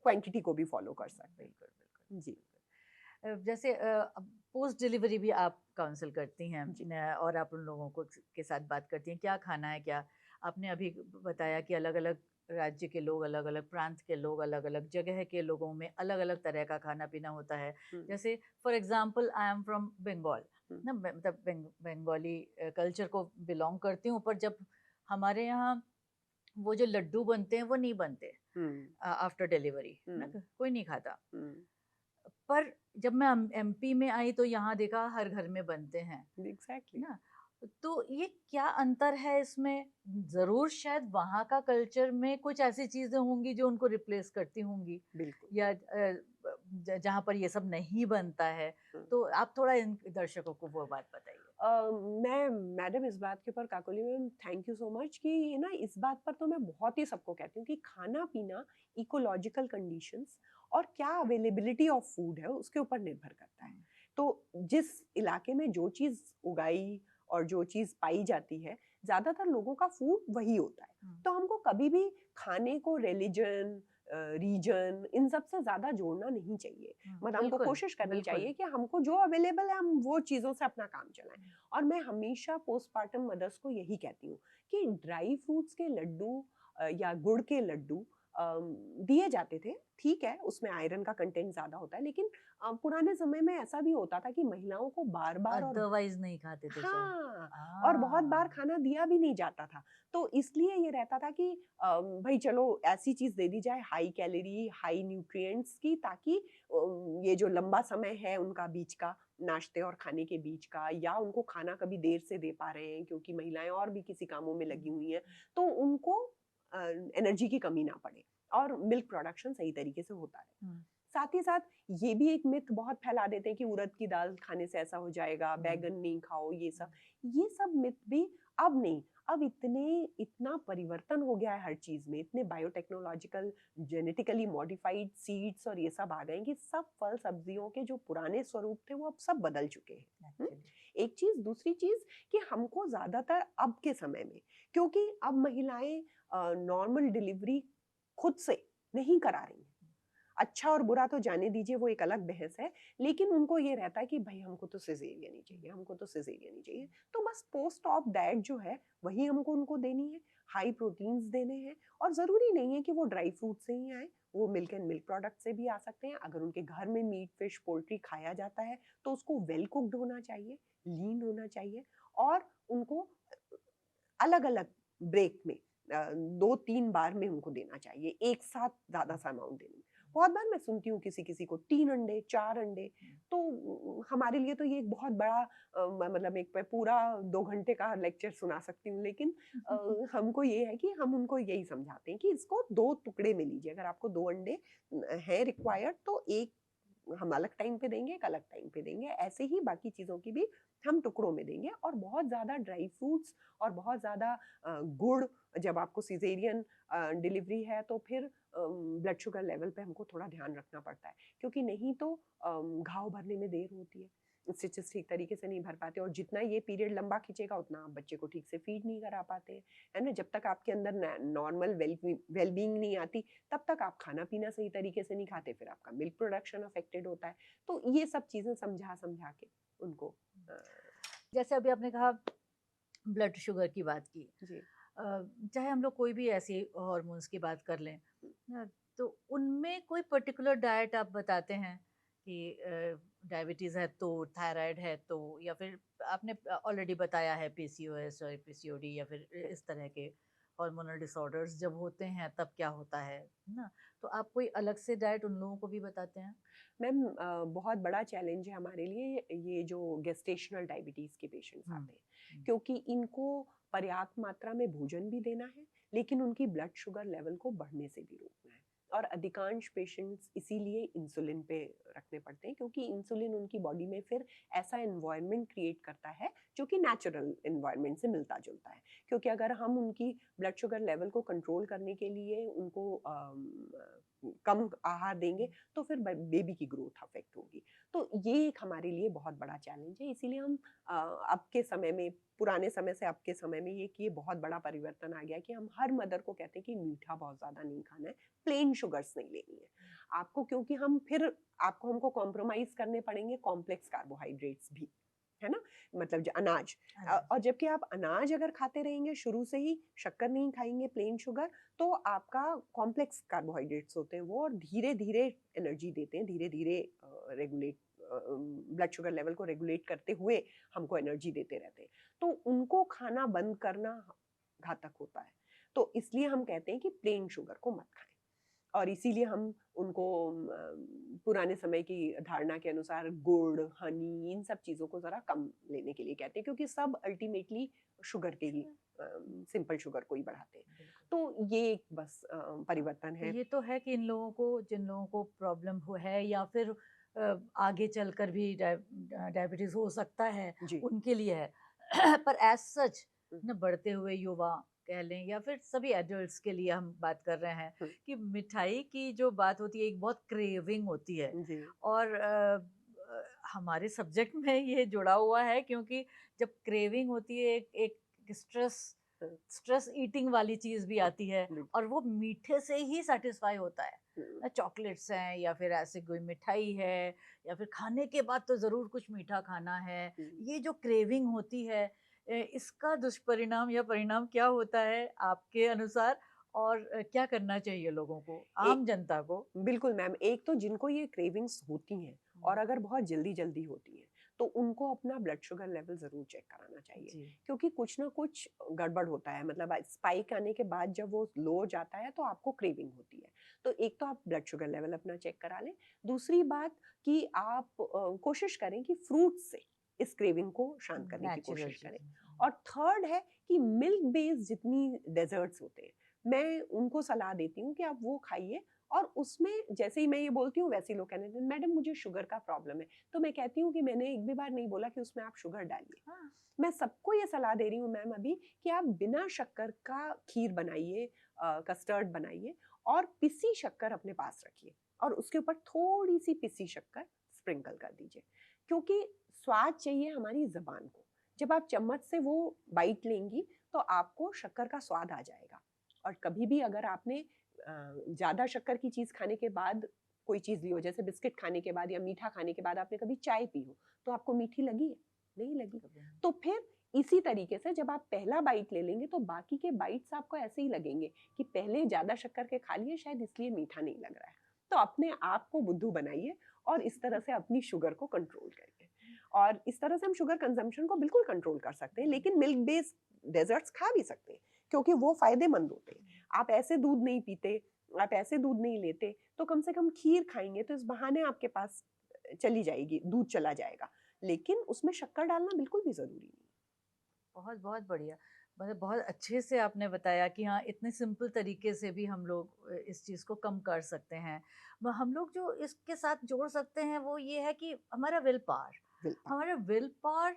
क्वांटिटी को भी फ़ॉलो कर सकते हैं। बिल्कुल, बिल्कुल। जी, जैसे अब पोस्ट डिलीवरी भी आप काउंसल करती हैं जी। और आप उन लोगों को के साथ बात करती हैं क्या खाना है क्या आपने अभी बताया कि अलग अलग राज्य के लोग अलग अलग प्रांत के लोग अलग अलग जगह के लोगों में अलग अलग तरह का खाना पीना होता है हुँ, जैसे for example I am from Bengal हुँ, ना मतलब बंगाली कल्चर को बिलोंग करती हूँ पर जब हमारे यहाँ वो जो लड्डू बनते हैं वो नहीं बनते हुँ, आफ्टर डिलीवरी हुँ, ना कोई नहीं खाता हुँ, पर जब मैं एमपी में आई तो यहाँ देखा हर घर में बनते हैं एग्ज़ैक्टली। ना तो ये क्या अंतर है इसमें जरूर शायद वहाँ का कल्चर में कुछ ऐसी चीजें होंगी जो उनको रिप्लेस करती होंगी बिल्कुल। या जहाँ पर ये सब नहीं बनता है हुँ। तो आप थोड़ा इन दर्शकों को वो बात बताइए मैं मैडम इस बात के ऊपर Kakoli ma'am thank you so much कि ये ना इस बात पर तो मैं बहुत ही सबको कहती हूँ कि खाना-पीना इकोलॉजिकल कंडीशंस और क्या अवेलेबिलिटी ऑफ फूड है उसके ऊपर निर्भर करता है। हम्म, तो जिस इलाके में जो चीज़ उगाई और जो चीज़ पाई जाती है, ज़्यादातर लोगों का फूड वही होता है। हम्म, तो हमको कभी भी खाने को रिलिजन रीजन इन सब से ज़्यादा जोड़ना नहीं चाहिए। मतलब हमको बिल्कुल कोशिश करनी बिल्कुल चाहिए कि हमको जो अवेलेबल है हम वो चीज़ों से अपना काम चलाएँ। और मैं हमेशा पोस्टपार्टम मदर्स को यही कहती हूँ कि ड्राई फ्रूट्स के लड्डू या गुड़ के लड्डू दिए जाते थे ठीक है उसमें आयरन का कंटेंट ज्यादा होता है लेकिन पुराने समय में ऐसा भी होता था कि महिलाओं को बार बार और अदरवाइज नहीं खाते थे शायद हाँ और बहुत बार हाँ खाना दिया भी नहीं जाता था तो इसलिए ये रहता था कि भाई चलो ऐसी चीज दे दी जाए हाई कैलोरी हाई न्यूट्रिएंट्स की ताकि ये जो लंबा समय है उनका बीच का नाश्ते और खाने के बीच का या उनको खाना कभी देर से दे पा रहे हैं क्योंकि महिलाएं और भी किसी कामों में लगी हुई हैं तो उनको एनर्जी की कमी ना पड़े और मिल्क प्रोडक्शन सही तरीके से होता रहे हम्म, साथ ही साथ ये भी एक मिथ बहुत फैला देते हैं कि उड़द की दाल खाने से ऐसा हो जाएगा हम्म, बैगन नहीं खाओ ये सब मिथ भी अब नहीं अब इतना परिवर्तन हो गया है हर चीज में इतने बायोटेक्नोलॉजिकल जेनेटिकली मॉडिफाइड सीड्स और ये सब आ गए हैं कि सब फल सब्जियों के जो पुराने स्वरूप थे वो अब सब बदल चुके हैं एक्चुअली एक चीज दूसरी चीज कि हमको ज्यादातर अब के समय में क्योंकि अब महिलाएं नॉर्मल डिलीवरी खुद से नहीं करा रही हैं अच्छा और बुरा तो जाने दीजिए वो एक अलग बहस है लेकिन उनको ये रहता है कि भाई हमको तो सिजेरियन ही चाहिए हमको तो सिजेरियन ही चाहिए तो बस पोस्ट ऑप डाइट जो है वही हमको उनको देनी है हाई प्रोटीन्स देने हैं और जरूरी नहीं है कि वो ड्राई फ्रूट से ही आए वो मिल्क एंड मिल्क प्रोडक्ट से भी आ सकते हैं अगर उनके घर में मीट फिश पोल्ट्री खाया जाता है तो उसको वेल कुक्ड होना चाहिए लीन होना चाहिए और उनको अलग अलग ब्रेक में 2-3 बार में उनको देना चाहिए एक साथ ज्यादा सा अमाउंट देनी बहुत बार मैं सुनती हूँ किसी किसी को 3 अंडे 4 अंडे तो हमारे लिए तो ये एक बहुत बड़ा मतलब एक मैं पूरा 2 घंटे का लेक्चर सुना सकती हूँ लेकिन हमको ये है कि हम उनको यही समझाते हैं कि इसको 2 टुकड़े में लीजिए अगर आपको 2 अंडे है रिक्वायर्ड तो एक हम अलग टाइम पे देंगे एक अलग टाइम पे देंगे ऐसे ही बाकी चीज़ों की भी हम टुकड़ों में देंगे और बहुत ज़्यादा ड्राई फ्रूट्स और बहुत ज़्यादा गुड़ जब आपको सिजेरियन डिलीवरी है तो फिर ब्लड शुगर लेवल पे हमको थोड़ा ध्यान रखना पड़ता है क्योंकि नहीं तो घाव भरने में देर होती है स्टिचेस ठीक तरीके से नहीं भर पाते और जितना ये पीरियड लंबा खींचेगा उतना आप बच्चे को ठीक से फीड नहीं करा पाते हैं है ना जब तक आपके अंदर नॉर्मल वेलबींग नहीं आती तब तक आप खाना पीना सही तरीके से नहीं खाते फिर आपका मिल्क प्रोडक्शन अफेक्टेड होता है तो ये सब चीज़ें समझा समझा के उनको अ, जैसे अभी आपने कहा ब्लड शुगर की बात की जी चाहे हम लोग कोई भी ऐसी हॉर्मोन्स की बात कर लें तो उनमें कोई पर्टिकुलर डाइट आप बताते हैं कि डायबिटीज़ है तो थायराइड है तो या फिर आपने ऑलरेडी बताया है पीसीओएस और पीसीओडी या फिर इस तरह के हार्मोनल डिसऑर्डर्स जब होते हैं तब क्या होता है ना तो आप कोई अलग से डाइट उन लोगों को भी बताते हैं मैम बहुत बड़ा चैलेंज है हमारे लिए ये जो गेस्टेशनल डायबिटीज़ के पेशेंट्स हम्म आते हैं हम्म क्योंकि इनको पर्याप्त मात्रा में भोजन भी देना है लेकिन उनकी ब्लड शुगर लेवल को बढ़ने से भी रोकना है और अधिकांश पेशेंट्स इसीलिए इंसुलिन पे रखने पड़ते हैं क्योंकि इंसुलिन उनकी बॉडी में फिर ऐसा एनवायरनमेंट क्रिएट करता है जो कि नेचुरल एनवायरनमेंट से मिलता जुलता है क्योंकि अगर हम उनकी ब्लड शुगर लेवल को कंट्रोल करने के लिए उनको कम आहार देंगे तो फिर बेबी की ग्रोथ अफेक्ट होगी। तो ये एक हमारे लिए बहुत बड़ा चैलेंज है, इसीलिए हम अब के समय में, पुराने समय से अब के समय में ये बहुत बड़ा परिवर्तन आ गया है कि हम हर मदर को कहते हैं कि मीठा बहुत ज़्यादा नहीं खाना है, प्लेन शुगर्स नहीं लेनी है आपको, क्योंकि हम फिर आपको हमको कॉम्प्रोमाइज़ करने पड़ेंगे कॉम्प्लेक्स कार्बोहाइड्रेट्स भी, है ना? मतलब जो अनाज, अनाज। और जबकि आप अनाज अगर खाते रहेंगे शुरू से ही, शक्कर नहीं खाएँगे, प्लेन शुगर, तो आपका कॉम्प्लेक्स कार्बोहाइड्रेट्स होते हैं वो, और धीरे-धीरे एनर्जी देते हैं, धीरे-धीरे रेगुलेट ब्लड शुगर लेवल को रेगुलेट करते हुए हमको एनर्जी देते रहते हैं। तो उनको खाना बंद करना घातक होता है। तो इसलिए हम कहते हैं कि प्लेन शुगर को मत खाएँ। और इसीलिए हम उनको पुराने समय की धारणा के अनुसार गुड़, हनी, इन सब चीज़ों को ज़रा कम लेने के लिए कहते हैं, क्योंकि सब अल्टीमेटली शुगर के ही, सिंपल शुगर को ही बढ़ाते हैं। बिल्कुल। तो ये एक बस परिवर्तन तो है। ये तो है कि इन लोगों को, जिन लोगों को प्रॉब्लम हो है या फिर आगे चलकर भी डायबिटीज हो सकता है, जी। उनके लिए है। पर एज सच हुँ, न, बढ़ते हुए युवा कह लें या फिर सभी एडल्ट्स के लिए हम बात कर रहे हैं हुँ, कि मिठाई की जो बात होती है, एक बहुत क्रेविंग होती है। जी। और हमारे सब्जेक्ट में ये जुड़ा हुआ है, क्योंकि जब क्रेविंग होती है, एक एक स्ट्रेस हुँ, स्ट्रेस ईटिंग वाली चीज़ भी आती है, बिल्कुल। और वो मीठे से ही सैटिस्फाई होता है। हुँ, चॉकलेट्स हैं या फिर ऐसे कोई मिठाई है, या फिर खाने के बाद तो ज़रूर कुछ मीठा खाना है। हुँ। ये जो क्रेविंग होती है, इसका दुष्परिणाम या परिणाम क्या होता है आपके अनुसार? और क्या करना चाहिए लोगों को, ए आम जनता को? बिल्कुल मैम, एक तो जिनको ये क्रेविंग्स होती हैं हुँ, और अगर बहुत जल्दी-जल्दी होती हैं, तो उनको अपना ब्लड शुगर लेवल ज़रूर चेक कराना चाहिए। जी। क्योंकि कुछ ना कुछ गड़बड़ होता है, मतलब स्पाइक आने के बाद जब वो लो हो जाता है तो आपको क्रेविंग होती है। तो एक तो आप ब्लड शुगर लेवल अपना चेक करा लें। दूसरी बात कि आप कोशिश करें कि फ्रूट से इस क्रेविंग को शांत करने की नेचुरल कोशिश करें। चीज़ें। और थर्ड है कि मिल्क बेस्ड जितनी डेज़र्ट्स होते हैं, मैं उनको सलाह देती हूँ कि आप वो खाइए। और उसमें जैसे ही मैं ये बोलती हूँ वैसे ही लोग कहने लगते हैं, मैडम मुझे शुगर का प्रॉब्लम है। तो मैं कहती हूँ कि मैंने एक भी बार नहीं बोला कि उसमें आप शुगर डालिए। हाँ, मैं सबको ये सलाह दे रही हूँ मैम अभी कि आप बिना शक्कर का खीर बनाइए, कस्टर्ड बनाइए, और पिसी शक्कर अपने पास रखिए, और उसके ऊपर थोड़ी सी पिसी शक्कर स्प्रिंकल कर दीजिए। क्योंकि स्वाद चाहिए हमारी जबान को। जब आप चम्मच से वो बाइट लेंगी तो आपको शक्कर का स्वाद आ जाएगा। और कभी भी अगर आपने ज़्यादा शक्कर की चीज़ खाने के बाद कोई चीज़ ली हो, जैसे बिस्किट खाने के बाद या मीठा खाने के बाद आपने कभी चाय पी हो, तो आपको मीठी लगी है? नहीं लगी। कभी नहीं। तो फिर इसी तरीके से जब आप पहला बाइट ले लेंगे तो बाकी के बाइट्स आपको ऐसे ही लगेंगे कि पहले ज़्यादा शक्कर के खा लिए, शायद इसलिए मीठा नहीं लग रहा है। तो अपने आप को बुद्धू बनाइए और इस तरह से अपनी शुगर को कंट्रोल करिए। और इस तरह से हम शुगर कंजम्पशन को बिल्कुल कंट्रोल कर सकते हैं, लेकिन मिल्क बेस्ड डेजर्ट्स खा भी सकते हैं, क्योंकि वो फ़ायदेमंद होते हैं। आप ऐसे दूध नहीं पीते, आप ऐसे दूध नहीं लेते, तो कम से कम खीर खाएँगे तो इस बहाने आपके पास चली जाएगी, दूध चला जाएगा। लेकिन उसमें शक्कर डालना बिल्कुल भी ज़रूरी नहीं। बहुत बहुत बढ़िया। मतलब बहुत अच्छे से आपने बताया कि हाँ, इतने सिंपल तरीके से भी हम लोग इस चीज़ को कम कर सकते हैं। हम लोग जो इसके साथ जोड़ सकते हैं वो ये है कि हमारा विल पावर, विल पावर। हमारा विल पावर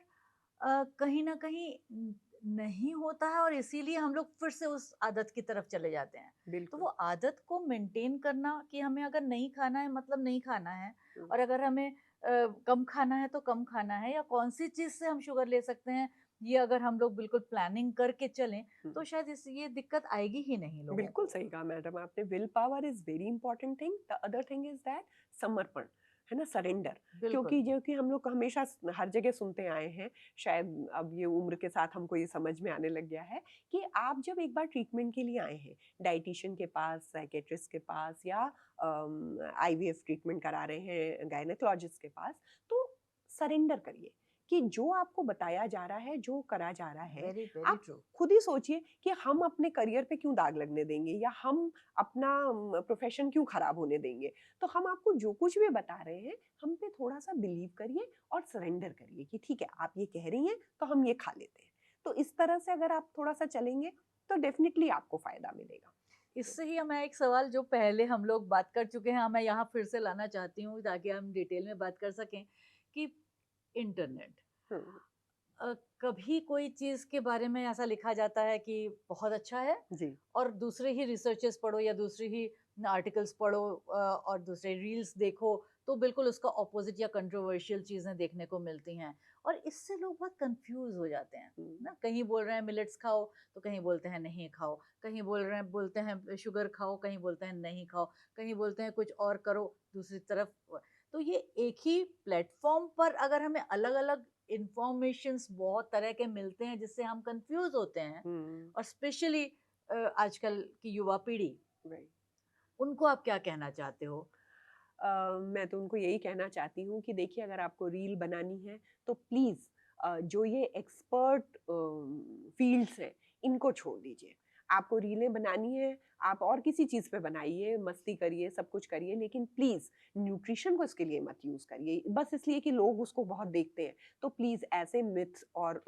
कहीं ना कहीं नहीं होता है, और इसीलिए हम लोग फिर से उस आदत की तरफ चले जाते हैं। तो वो बिल्कुल। आदत को मेंटेन करना कि हमें अगर नहीं खाना है मतलब नहीं खाना है, हुँ, और अगर हमें कम खाना है तो कम खाना है, या कौन सी चीज़ से हम शुगर ले सकते हैं, ये अगर हम लोग बिल्कुल प्लानिंग करके चलें, हुँ। तो शायद इस ये दिक्कत आएगी ही नहीं लोगों बिल्कुल को। सही कहा मैडम आपने। Will power is very important thing. The other thing is that समर्पण, है ना? सरेंडर। बिल्कुल। क्योंकि जो कि हम लोग हमेशा हर जगह सुनते आए हैं, शायद अब ये उम्र के साथ हमको ये समझ में आने लग गया है कि आप जब एक बार ट्रीटमेंट के लिए आए हैं, डायटीशियन के पास, साइकियाट्रिस्ट के पास, या आईवीएफ ट्रीटमेंट करा रहे हैं गायनेकोलॉजिस्ट के पास, तो सरेंडर करिए कि जो आपको बताया जा रहा है, जो करा जा रहा है, वेरी वेरी आप ट्रू। खुद ही सोचिए कि हम अपने करियर पे क्यों दाग लगने देंगे, या हम अपना प्रोफेशन क्यों खराब होने देंगे। तो हम आपको जो कुछ भी बता रहे हैं, हम पे थोड़ा सा बिलीव करिए और सरेंडर करिए कि ठीक है, आप ये कह रही हैं तो हम ये खा लेते हैं। तो इस तरह से अगर आप थोड़ा सा चलेंगे तो डेफिनेटली आपको फायदा मिलेगा। इससे ही मैं एक सवाल जो पहले हम लोग बात कर चुके हैं, मैं यहाँ फिर से लाना चाहती हूँ ताकि हम डिटेल में बात कर सकें कि इंटरनेट, हम्म। कभी कोई चीज़ के बारे में ऐसा लिखा जाता है कि बहुत अच्छा है जी। और दूसरे ही रिसर्चेस पढ़ो या दूसरी ही आर्टिकल्स पढ़ो और दूसरे रील्स देखो तो बिल्कुल उसका ऑपोजिट या कंट्रोवर्शियल चीज़ें देखने को मिलती हैं और इससे लोग बहुत कंफ्यूज हो जाते हैं हुँ, ना। कहीं बोल रहे हैं मिलेट्स खाओ तो कहीं बोलते हैं नहीं खाओ, कहीं बोलते हैं शुगर खाओ, कहीं बोलते हैं नहीं खाओ, कहीं बोलते हैं कुछ और करो दूसरी तरफ। तो ये एक ही प्लेटफॉर्म पर अगर हमें अलग अलग इंफॉर्मेशंस बहुत तरह के मिलते हैं जिससे हम कंफ्यूज होते हैं हुँ, और स्पेशली आजकल की युवा पीढ़ी, राइट। उनको आप क्या कहना चाहते हो? मैं तो उनको यही कहना चाहती हूँ कि देखिए अगर आपको रील बनानी है तो प्लीज़ जो ये एक्सपर्ट फ़ील्ड्स हैं इनको छोड़ दीजिए। आपको रीलें बनानी है, आप और किसी चीज़ पे बनाइए, मस्ती करिए, सब कुछ करिए लेकिन प्लीज़ न्यूट्रिशन को इसके लिए मत यूज़ करिए। बस इसलिए कि लोग उसको बहुत देखते हैं। तो प्लीज़ ऐसे मिथ्स और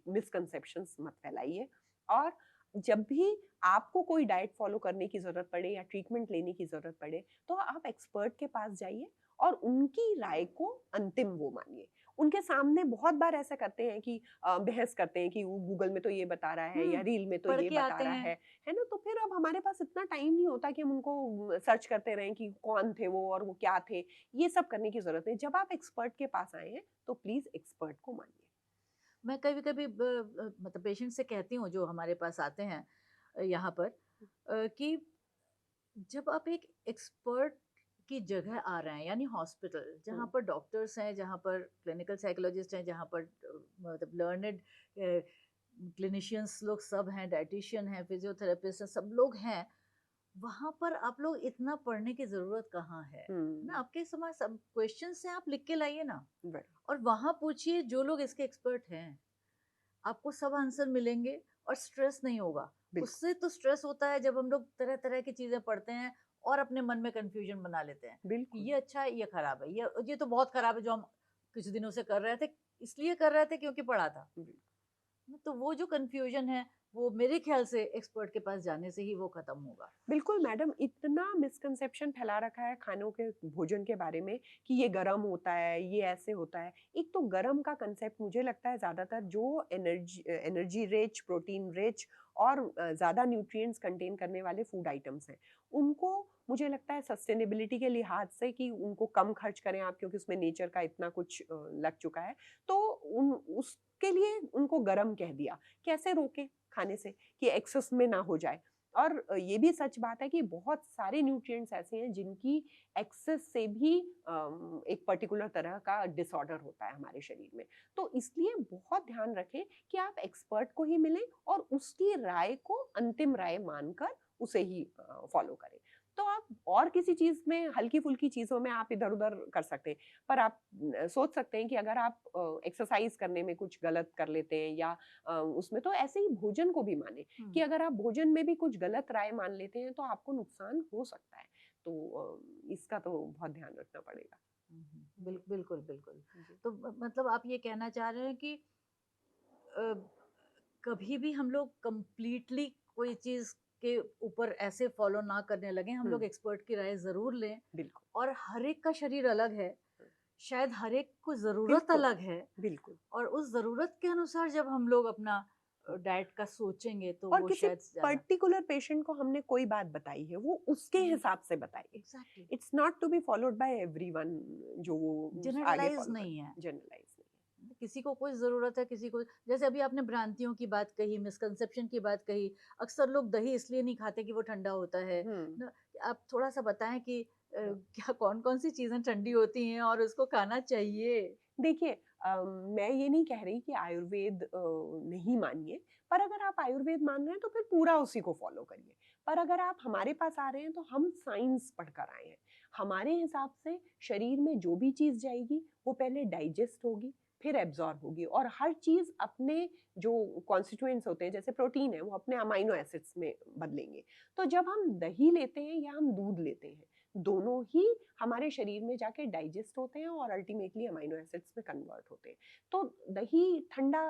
मिसकंसेप्शंस मत फैलाइए और जब भी आपको कोई डाइट फ़ॉलो करने की ज़रूरत पड़े या ट्रीटमेंट लेने की ज़रूरत पड़े तो आप एक्सपर्ट के पास जाइए और उनकी राय को अंतिम वो मानिए। उनके सामने बहुत बार ऐसा करते हैं कि बहस करते हैं कि वो गूगल में तो ये बता रहा है या रील में तो पढ़ ये के बता आते रहा हैं। है ना? तो फिर अब हमारे पास इतना टाइम नहीं होता कि हम उनको सर्च करते रहें कि कौन थे वो और वो क्या थे? ये सब करने की ज़रूरत नहीं। जब आप एक्सपर्ट के पास आए हैं, तो प्लीज़ एक्सपर्ट को मानिए। मैं कभी-कभी मतलब पेशेंट से कहती हूँ जो हमारे पास आते हैं यहाँ पर कि जब आप एक एक्सपर्ट की जगह आ रहे हैं यानी हॉस्पिटल जहाँ हुँ, पर डॉक्टर्स हैं, जहाँ पर क्लिनिकल साइकोलॉजिस्ट हैं, जहाँ पर मतलब लर्नेड क्लिनिशियंस लोग सब हैं, डाइटिशियन हैं, फिजियोथेरेपिस्ट हैं, सब लोग हैं। वहाँ पर आप लोग इतना पढ़ने की ज़रूरत कहाँ है ना? हुँ, आपके समाज सब क्वेश्चंस हैं, आप लिख के लाइए ना राइट, और वहाँ पूछिए जो लोग इसके एक्सपर्ट हैं। आपको सब आंसर मिलेंगे और स्ट्रेस नहीं होगा। बिल्कुल, उससे तो स्ट्रेस होता है जब हम लोग तरह-तरह की चीज़ें पढ़ते हैं और अपने मन में कन्फ्यूजन बना लेते हैं कि बिल्कुल, ये अच्छा है, ये खराब है, ये तो बहुत खराब है जो हम कुछ दिनों से कर रहे थे, इसलिए कर रहे थे क्योंकि पढ़ा था। बिल्कुल। तो वो जो कन्फ्यूजन है, वो मेरे ख्याल से एक्सपर्ट के पास जाने से ही वो खत्म होगा। बिल्कुल मैडम, इतना मिसकंसेप्शन फैला रखा है खानों के भोजन के बारे में कि ये गरम होता है, ये ऐसे होता है। एक तो गरम का कंसेप्ट मुझे लगता है ज़्यादातर जो एनर्जी रिच, प्रोटीन रिच और ज़्यादा न्यूट्रिएंट्स कंटेन करने वाले फूड आइटम्स हैं, उनको मुझे लगता है सस्टेनेबिलिटी के लिहाज से कि उनको कम खर्च करें आप क्योंकि उसमें नेचर का इतना कुछ लग चुका है, तो उन उसके लिए उनको गरम कह दिया। कैसे रोकें खाने से कि एक्सेस में ना हो जाए? और ये भी सच बात है कि बहुत सारे न्यूट्रिएंट्स ऐसे हैं जिनकी एक्सेस से भी एक पर्टिकुलर तरह का डिसऑर्डर होता है हमारे शरीर में। तो इसलिए बहुत ध्यान रखें कि आप एक्सपर्ट को ही मिलें और उसकी राय को अंतिम राय मानकर उसे ही फॉलो करें। तो आप और किसी चीज़ में हल्की-फुल्की चीज़ों में आप इधर-उधर कर सकते हैं। पर आप सोच सकते हैं कि अगर आप एक्सरसाइज़ करने में कुछ गलत कर लेते हैं या उसमें तो ऐसे ही भोजन को भी मानें। कि हुँ। अगर आप भोजन में भी कुछ गलत राय मान लेते हैं तो आपको नुकसान हो सकता है। तो इसका तो बहुत ध्यान रखना पड़ेगा। हुँ, हुँ। जी, बिल्कुल, बिल्कुल। जी। तो मतलब आप ये कहना चाह रहे हैं कि अ, कभी भी हम लोग कंप्लीटली कोई चीज़ के ऊपर ऐसे फॉलो ना करने लगें, हम हुँ, लोग एक्सपर्ट की राय ज़रूर लें बिल्कुल। और हर एक का शरीर अलग है, हुँ, शायद हर एक को ज़रूरत बिल्कुल, अलग है बिल्कुल। और उस ज़रूरत के अनुसार जब हम लोग अपना हुँ। डाइट का सोचेंगे तो और वो किसी शायद ज़्यादा। पर्टिकुलर पेशेंट को हमने कोई बात बताई है, वो उसके हुँ, हिसाब से बताइए। Exactly. It's not to be followed by everyone जो वो आगे जनरलाइज़ फॉलो नहीं है। करे। जनरलाइज़ नहीं है। किसी को कुछ ज़रूरत है, किसी को जैसे अभी आपने भ्रांतियों की बात कही, मिसकंसेप्शन की बात कही। अक्सर लोग दही इसलिए नहीं खाते कि वो ठंडा होता है हुँ, ना। आप थोड़ा-सा बताएँ कि हाँ। क्या कौन-कौन सी चीज़ें ठंडी होती हैं और उसको खाना चाहिए? देखिए मैं ये नहीं कह रही कि आयुर्वेद नहीं मानिए, पर अगर आप आयुर्वेद मान रहे हैं तो फिर पूरा उसी को फॉलो करिए। पर अगर आप हमारे पास आ रहे हैं तो हम साइंस पढ़कर आए हैं। हमारे हिसाब से शरीर में जो भी चीज़ जाएगी वो पहले डाइजेस्ट होगी, फिर एब्ज़ॉर्ब होगी और हर चीज़ अपने जो कॉन्स्टिट्यूएंट्स होते हैं जैसे प्रोटीन है वो अपने अमाइनो एसिड्स में बदलेंगे। तो जब हम दही लेते हैं या हम दूध लेते हैं, दोनों ही हमारे शरीर में जाके डाइजेस्ट होते हैं और अल्टीमेटली अमाइनो एसिड्स में कन्वर्ट होते हैं। तो दही ठंडा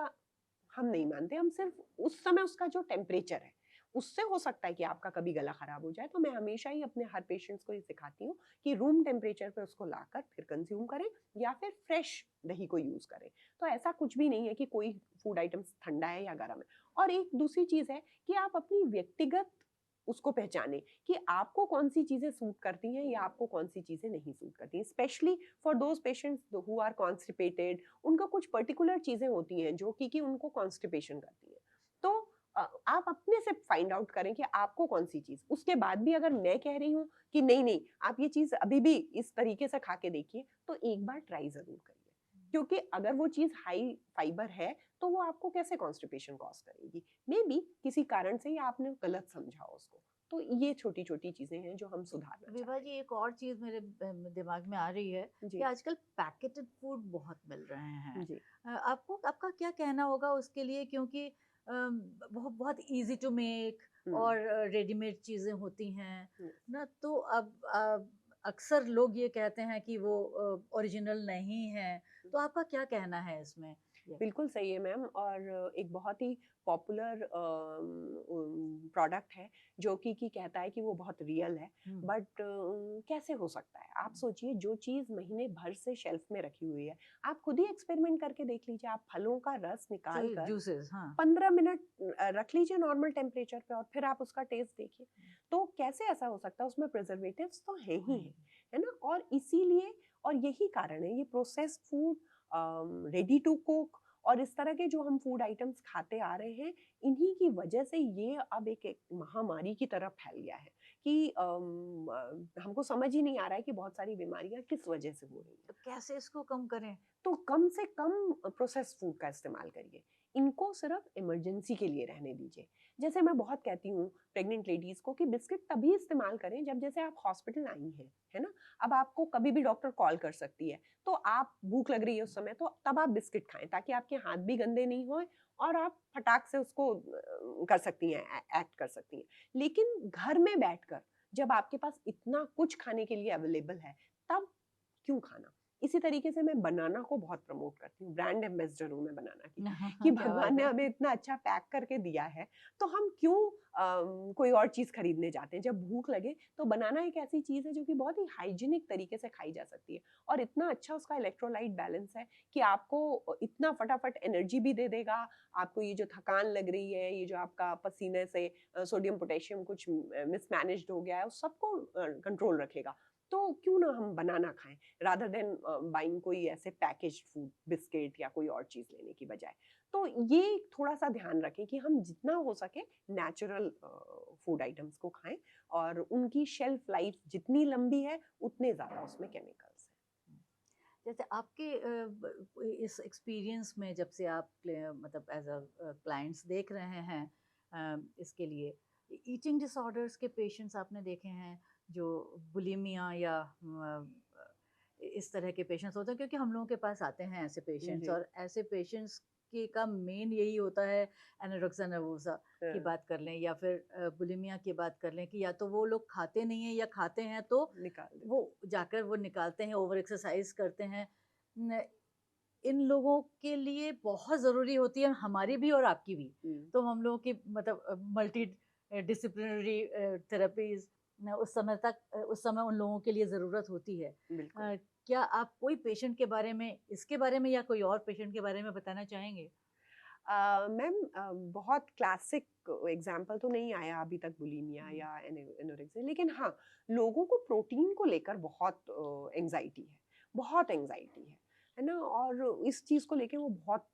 हम नहीं मानते, हम सिर्फ उस समय उसका जो टेम्परेचर है, उससे हो सकता है कि आपका कभी गला खराब हो जाए। तो मैं हमेशा ही अपने हर पेशेंट्स को ये सिखाती हूँ कि रूम टेम्परेचर पे उसको लाकर फिर कंज्यूम करें या फिर फ्रेश दही को यूज करें। तो ऐसा कुछ भी नहीं है कि कोई फूड आइटम्स ठंडा है या गर्म है। और एक दूसरी चीज है कि आप अपनी व्यक्तिगत उसको पहचाने कि आपको कौन सी चीजें सूट करती हैं या आपको कौन सी चीजें नहीं सूट करती हैं। Specially for those patients who are constipated, उनका कुछ पर्टिकुलर चीजें होती हैं जो कि उनको कॉन्स्टिपेशन करती हैं। तो आप अपने से फाइंड आउट करें कि आपको कौन सी चीज, उसके बाद भी अगर मैं कह रही हूँ कि नहीं नहीं आप ये चीज अभी भी इस तरीके से खा के देखिए, तो एक बार ट्राई जरूर करिए। क्योंकि अगर वो चीज हाई फाइबर है तो वो आपको कैसे कॉन्स्टिपेशन कॉज करेगी, मे बी किसी कारण से ही आपने गलत समझा उसको। तो ये छोटी छोटी चीजें हैं जो हम सुधारना विभा चाहते जी, एक और चीज़ मेरे दिमाग में आ रही है हैं। कि जी। आजकल पैकेटेड फूड बहुत मिल रहे हैं। जी। आपको आपका क्या कहना होगा उसके लिए, क्योंकि बहुत बहुत इजी टू मेक हम्म। और रेडीमेड चीज़ें होती हैं हम्म। ना, तो अब अक्सर लोग ये कहते हैं कि वो ओरिजिनल नहीं है। तो आपका क्या कहना है इसमें? ये बिल्कुल सही है मैम। और एक बहुत ही पॉपुलर प्रोडक्ट है जो कि कहता है कि वो बहुत रियल है। हम्म, बट कैसे हो सकता है? आप सोचिए, जो चीज़ महीने भर से शेल्फ में रखी हुई है, आप खुद ही एक्सपेरिमेंट करके देख लीजिए। आप फलों का रस निकाल सही कर जूसेस, हाँ। 15 मिनट रख लीजिए नॉर्मल टेम्परेचर पे और फिर आप उसका टेस्ट देखिए। तो कैसे ऐसा हो सकता है? उसमें प्रिजर्वेटिव्स तो है ही है ना? और इसीलिए, और यही कारण है, ये processed food, ready to cook और इस तरह के जो हम फूड आइटम्स खाते आ रहे हैं, इन्हीं की वजह से ये अब एक महामारी की तरह फैल गया है कि हमको समझ ही नहीं आ रहा है कि बहुत सारी बीमारियां किस वजह से हो रही हैं। तो कैसे इसको कम करें? तो कम से कम प्रोसेस्ड फूड का इस्तेमाल करिए। इनको सिर्फ इमरजेंसी के लिए रहने दीजिए। जैसे मैं बहुत कहती हूँ प्रेग्नेंट लेडीज को कि बिस्किट तभी इस्तेमाल करें जब जैसे आप हॉस्पिटल आई हैं, है ना? अब आपको कभी भी डॉक्टर कॉल कर सकती है, तो आप भूख लग रही है उस समय, तो तब आप बिस्किट खाएं ताकि आपके हाथ भी गंदे नहीं होए और आप फटाक से उसको कर सकती हैं, एक्ट कर सकती हैं। लेकिन घर में बैठकर जब आपके पास इतना कुछ खाने के लिए अवेलेबल है, तब क्यों खाना? इसी तरीके से मैं बनाना को बहुत प्रमोट करती हूँ, ब्रांड एम्बेसडर हूँ मैं बनाना की, कि क्या भगवान बात ने है! हमें इतना अच्छा पैक करके दिया है, तो हम क्यों कोई और चीज़ खरीदने जाते हैं? जब भूख लगे तो बनाना एक ऐसी चीज़ है जो कि बहुत ही हाइजीनिक तरीके से खाई जा सकती है और इतना अच्छा उसका इलेक्ट्रोलाइट बैलेंस है कि आपको इतना फटाफट एनर्जी भी दे देगा, आपको ये जो थकान लग रही है, ये जो आपका पसीने से सोडियम, पोटेशियम कुछ मिसमैनेज्ड हो गया है, उस सबको कंट्रोल रखेगा। तो क्यों ना हम बनाना खाएँ रादर देन बाइंग कोई ऐसे पैकेज्ड फूड, बिस्किट या कोई और चीज़ लेने की बजाय। तो ये थोड़ा-सा ध्यान रखें कि हम जितना हो सके नेचुरल फूड आइटम्स को खाएँ और उनकी शेल्फ लाइफ जितनी लंबी है, उतने ज़्यादा उसमें केमिकल्स हैं। जैसे आपके इस एक्सपीरियंस में, जब से आप मतलब एज अ क्लाइंट्स देख रहे हैं इसके लिए, ईटिंग डिसऑर्डर्स के पेशेंट्स आपने देखे हैं जो बुलिमिया या इस तरह के पेशेंट्स होते हैं, क्योंकि हम लोगों के पास आते हैं ऐसे पेशेंट्स, जी। और ऐसे पेशेंट्स के का मेन यही होता है, एनोरेक्सिया नर्वोसा की हाँ, बात कर लें या फिर बुलिमिया की बात कर लें, कि या तो वो लोग खाते नहीं हैं या खाते हैं तो निकाल वो देते हैं। जाकर वो निकालते हैं, ओवर एक्सरसाइज करते हैं। न, इन लोगों के लिए बहुत ज़रूरी होती है, हमारी भी और आपकी भी। हुँ, तो हम लोगों की मतलब मल्टी डिसिप्लिनरी थेरेपीज़ उस समय उन लोगों के लिए ज़रूरत होती है। बिल्कुल। क्या आप कोई पेशेंट के बारे में, इसके बारे में या कोई और पेशेंट के बारे में बताना चाहेंगे? मैम, बहुत क्लासिक एग्जाम्पल तो नहीं आया अभी तक बुलिमिया हुँ, या एनोरेक्सिया, लेकिन हाँ, लोगों को प्रोटीन को लेकर बहुत एंजाइटी है, बहुत एंजाइटी है ना? और इस चीज़ को लेके वो बहुत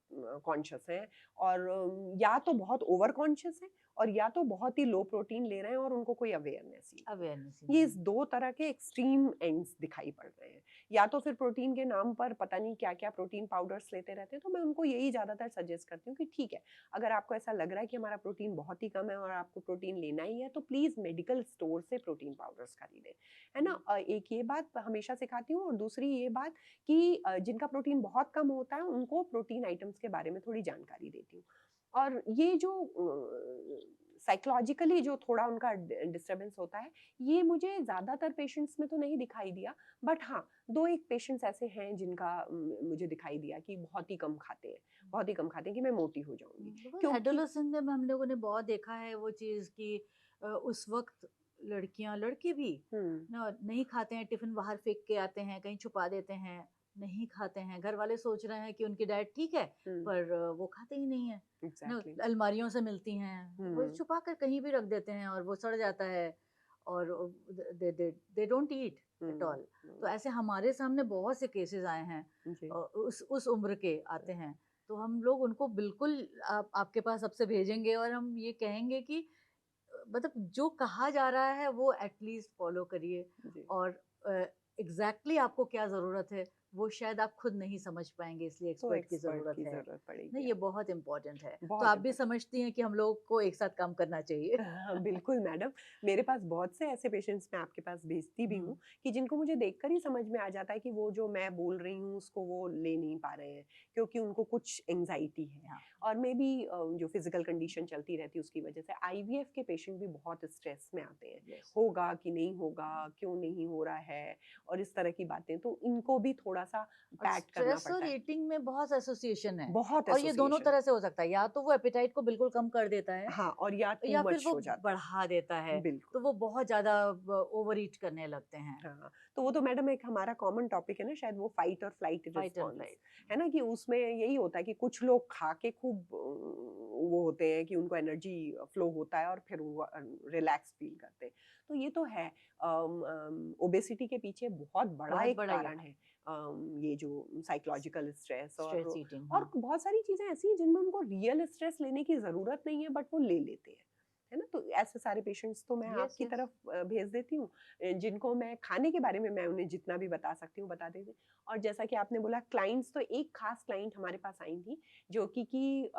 कॉन्शियस हैं और या तो बहुत ओवर कॉन्शियस हैं और या तो बहुत ही लो प्रोटीन ले रहे हैं और उनको कोई अवेयरनेस ही नहीं है। अवेयरनेस ही ये नहीं इस है। दो तरह के एक्सट्रीम एंड्स दिखाई पड़ रहे हैं। या तो फिर प्रोटीन के नाम पर पता नहीं क्या-क्या प्रोटीन पाउडर्स लेते रहते हैं, तो मैं उनको यही ज़्यादातर सजेस्ट करती हूँ कि ठीक है, अगर आपको ऐसा लग रहा है कि हमारा प्रोटीन बहुत ही कम है और आपको प्रोटीन लेना ही है, तो प्लीज़ मेडिकल स्टोर से प्रोटीन पाउडर्स खरीदें, है ना? हुँ, एक ये बात हमेशा सिखाती हूँ और दूसरी ये बात कि जिनका प्रोटीन बहुत कम होता है, उनको प्रोटीन आइटम्स के बारे में थोड़ी जानकारी देती हूँ। और ये जो साइकोलॉजिकली जो थोड़ा उनका डिस्टर्बेंस होता है, ये मुझे ज़्यादातर पेशेंट्स में तो नहीं दिखाई दिया, बट हाँ, 2-1 पेशेंट्स ऐसे हैं जिनका मुझे दिखाई दिया कि बहुत ही कम खाते हैं। बहुत ही कम खाते हैं कि मैं मोटी हो जाऊंगी, बिकॉज़ क्योंकि एडोलेसेंस में हम लोगों ने बहुत देखा है वो चीज़ कि उस वक़्त लड़कियाँ, लड़के भी हम्म ना नहीं खाते हैं, टिफ़िन बाहर फेंक के आते हैं, कहीं छुपा देते हैं, नहीं खाते हैं। घर वाले सोच रहे हैं कि उनकी डाइट ठीक है, हम्म पर वो खाते ही नहीं हैं। ना एग्जैक्टली अलमारियों से मिलती हैं, वो हम्म छुपा कर कहीं भी रख देते हैं और वो सड़ जाता है और they don't eat at all. तो ऐसे हमारे सामने बहुत से केसेज़ आए हैं जी उस उम्र के आते हैं। तो हम लोग उनको बिल्कुल आपके पास अब से भेजेंगे और हम ये कहेंगे कि मतलब जो कहा जा रहा है वो एटलीस्ट फॉलो करिए जी और एग्जैक्टली आपको क्या ज़रूरत है वो शायद आप खुद नहीं समझ पाएंगे, इसलिए तो एक्सपर्ट की एक्सपर्ट ज़रूरत की है। जरूरत नहीं, पड़ेगी ये आप, बहुत इम्पोर्टेंट है। तो बहुत आप भी इम्पोर्टेंट। समझती हैं कि हम लोग को एक साथ काम करना चाहिए। हाँ, बिल्कुल मैडम, मेरे पास बहुत से ऐसे पेशेंट्स मैं आपके पास भेजती भी हूँ हम्म, कि जिनको मुझे देखकर ही समझ में आ जाता है कि वो जो मैं बोल रही हूँ उसको वो ले नहीं पा रहे हैं, क्योंकि उनको कुछ एंजाइटी है हाँ, और मे बी जो फिजिकल कंडीशन चलती रहती है उसकी वजह से। आईवीएफ के पेशेंट भी बहुत स्ट्रेस में आते हैं, यस। होगा कि नहीं होगा, क्यों नहीं हो रहा है, और इस तरह की बातें, तो इनको भी थोड़ा सा और पैट करना स्ट्रेस और पड़ता है। ईटिंग में बहुत एसोसिएशन है बहुत और ये दोनों एसोसिएशन, तरह से हो सकता है, या तो वो एपेटाइट को बिल्कुल कम कर देता है हाँ, और या टू या फिर मच वो हो जाता बढ़ा देता है, है, बिल्कुल। तो वो बहुत ज़्यादा ओवर ईट करने लगते हैं। हाँ, तो वो तो मैडम एक हमारा कॉमन टॉपिक है ना, शायद वो फाइट और flight fight and response, flight. है ना, कि उसमें यही होता है कि कुछ लोग खा के खूब वो होते हैं कि उनको एनर्जी फ्लो होता है और फिर वो रिलैक्स फील करते हैं। तो ये तो है, ओबेसिटी के पीछे बहुत बड़ा बहुत एक बड़ा कारण है, ये जो साइकोलॉजिकल स्ट्रेस स्ट्रेस ईटिंग, और हाँ। बहुत सारी चीजें ऐसी हैं जिनमें उनको रियल स्ट्रेस लेने की जरूरत नहीं है बट वो ले लेते हैं, है ना। तो ऐसे सारे पेशेंट्स तो मैं यस, आपकी यस। तरफ भेज देती हूँ, जिनको मैं खाने के बारे में मैं उन्हें जितना भी बता सकती हूँ बता देती हूँ। और जैसा कि आपने बोला क्लाइंट्स, तो एक खास क्लाइंट हमारे पास आई थी जो कि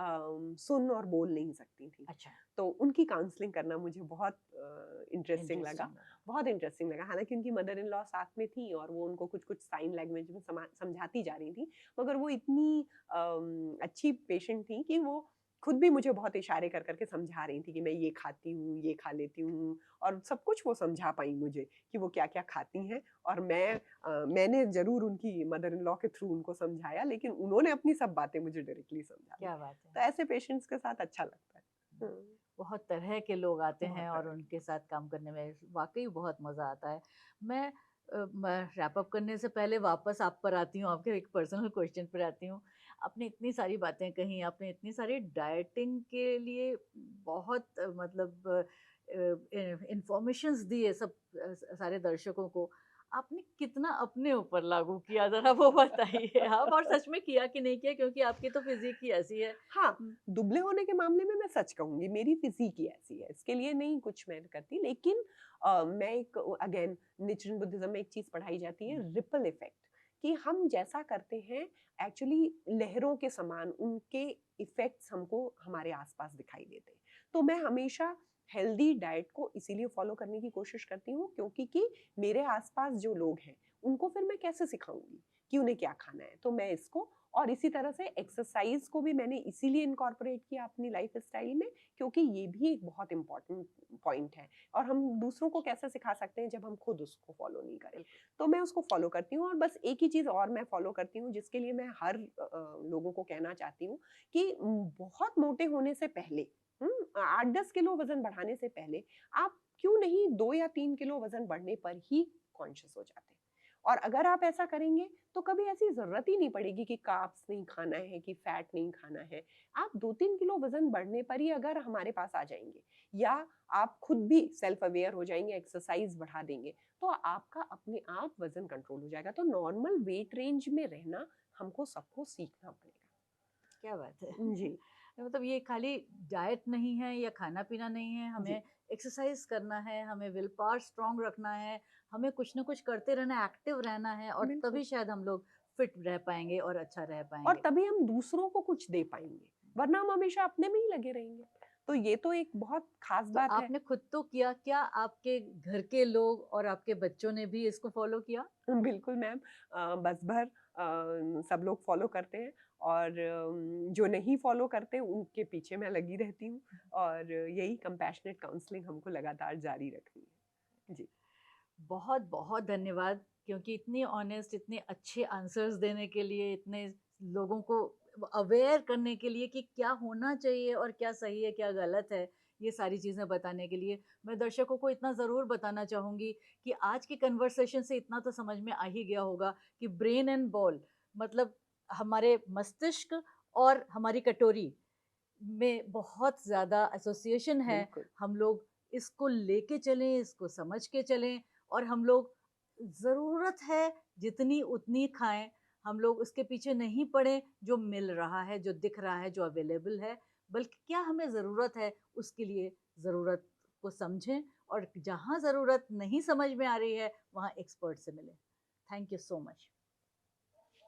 सुन और बोल नहीं सकती थी, अच्छा, तो उनकी काउंसलिंग करना मुझे बहुत इंटरेस्टिंग लगा, इंटरेस्टिंग लगा। बहुत इंटरेस्टिंग लगा। हालांकि उनकी मदर इन लॉ साथ में थी और वो उनको कुछ कुछ साइन लैंग्वेज में समझाती जा रही थी, मगर वो इतनी अच्छी पेशेंट थी कि वो खुद भी मुझे बहुत इशारे कर करके समझा रही थी कि मैं ये खाती हूँ, ये खा लेती हूँ, और सब कुछ वो समझा पाई मुझे कि वो क्या क्या खाती हैं। और मैंने जरूर उनकी मदर इन लॉ के थ्रू उनको समझाया, लेकिन उन्होंने अपनी सब बातें मुझे डायरेक्टली समझा दी। क्या बात है। तो ऐसे पेशेंट्स के साथ अच्छा लगता है। बहुत तरह के लोग आते बहुत हैं और तरह उनके साथ काम करने में वाक़ई बहुत मज़ा आता है। मैं रैप अप करने से पहले वापस आप पर आती हूँ, आपके एक पर्सनल क्वेश्चन पर आती हूँ। आपने इतनी सारी बातें कही, आपने इतनी सारी डाइटिंग के लिए बहुत मतलब इन्फॉर्मेशंस दी है सब सारे दर्शकों को। आपने कितना अपने ऊपर लागू किया ज़रा वो बताइए आप, और सच में किया कि नहीं किया, क्योंकि आपकी तो फ़िज़ीक ही ऐसी है। हाँ, हुँ, दुबले होने के मामले में मैं सच कहूँगी मेरी फ़िज़ीक ही ऐसी है, इसके लिए नहीं कुछ मैं करती, लेकिन मैं एक अगेन निचिन बुद्धिज़्म में एक चीज़ पढ़ाई जाती है, हुँ, रिपल इफ़ेक्ट, कि हम जैसा करते हैं एक्चुअली लहरों के समान उनके इफ़ेक्ट्स हमको हमारे आस-पास दिखाई देते हैं। तो मैं हमेशा हेल्दी डाइट को इसीलिए फ़ॉलो करने की कोशिश करती हूँ क्योंकि कि मेरे आस-पास जो लोग हैं, उनको फिर मैं कैसे सिखाऊँगी कि उन्हें क्या खाना है? तो मैं इसको, और इसी तरह से एक्सरसाइज को भी मैंने इसीलिए इनकॉर्पोरेट किया अपनी लाइफ स्टाइल में, क्योंकि ये भी एक बहुत इंपॉर्टेंट पॉइंट है, और हम दूसरों को कैसे सिखा सकते हैं जब हम खुद उसको फॉलो नहीं करें। बिल्कुल। तो मैं उसको फॉलो करती हूँ, और बस एक ही चीज़ और मैं फॉलो करती हूँ जिसके लिए मैं हर लोगों को कहना चाहती हूँ कि बहुत मोटे होने से पहले, 8-10 किलो वजन बढ़ाने से पहले आप क्यों नहीं 2 या 3 किलो वजन बढ़ने पर ही कॉन्शियस हो जाते हैं। और अगर आप ऐसा करेंगे तो कभी ऐसी जरूरत ही नहीं पड़ेगी कि कार्ब्स नहीं खाना है, कि फैट नहीं खाना है। आप 2-3 किलो वजन बढ़ने पर ही अगर हमारे पास आ जाएंगे, या आप खुद भी सेल्फ अवेयर हो जाएंगे, एक्सरसाइज बढ़ा देंगे, तो आपका अपने आप वजन कंट्रोल हो जाएगा। तो नॉर्मल वेट रेंज में रहना हमको सबको सीखना पड़ेगा। क्या बात है! जी मतलब ये खाली डाइट नहीं है या खाना-पीना नहीं है, जी हमें एक्सरसाइज़ करना है, हमें विल पावर स्ट्रॉन्ग रखना है, हमें कुछ ना कुछ करते रहना है, एक्टिव रहना है और बिल्कुल। तभी शायद हम लोग फिट रह पाएँगे और अच्छा रह और पाएँगे। तभी हम दूसरों को कुछ दे पाएंगे, वरना हम हमेशा अपने में ही लगे रहेंगे। तो ये तो एक बहुत खास तो बात है। आपने खुद तो किया, क्या आपके घर के लोग और आपके बच्चों ने भी इसको फ़ॉलो किया? बिल्कुल मैम, बस भर सब लोग फॉलो करते हैं, और जो नहीं फॉलो करते उनके पीछे मैं लगी रहती हूँ, और यही कंपैशनेट काउंसलिंग हमको लगातार जारी रखनी है। जी बहुत-बहुत धन्यवाद, क्योंकि इतनी ऑनेस्ट, इतने अच्छे आंसर्स देने के लिए, इतने लोगों को अवेयर करने के लिए कि क्या होना चाहिए और क्या सही है, क्या गलत है, ये सारी चीज़ें बताने के लिए। मैं दर्शकों को इतना ज़रूर बताना चाहूँगी कि आज की कन्वर्सेशन से इतना तो समझ में आ ही गया होगा कि ब्रेन एंड बॉल मतलब हमारे मस्तिष्क और हमारी कटोरी में बहुत ज़्यादा एसोसिएशन है। बिल्कुल। हम लोग इसको लेके चलें, इसको समझ के चलें और हम लोग ज़रूरत है जितनी उतनी खाएँ। हम लोग उसके पीछे नहीं पड़े जो मिल रहा है, जो दिख रहा है, जो अवेलेबल है, बल्कि क्या हमें ज़रूरत है उसके लिए ज़रूरत को समझें और जहाँ ज़रूरत नहीं समझ में आ रही है, वहाँ एक्सपर्ट से मिलें। Thank you so much.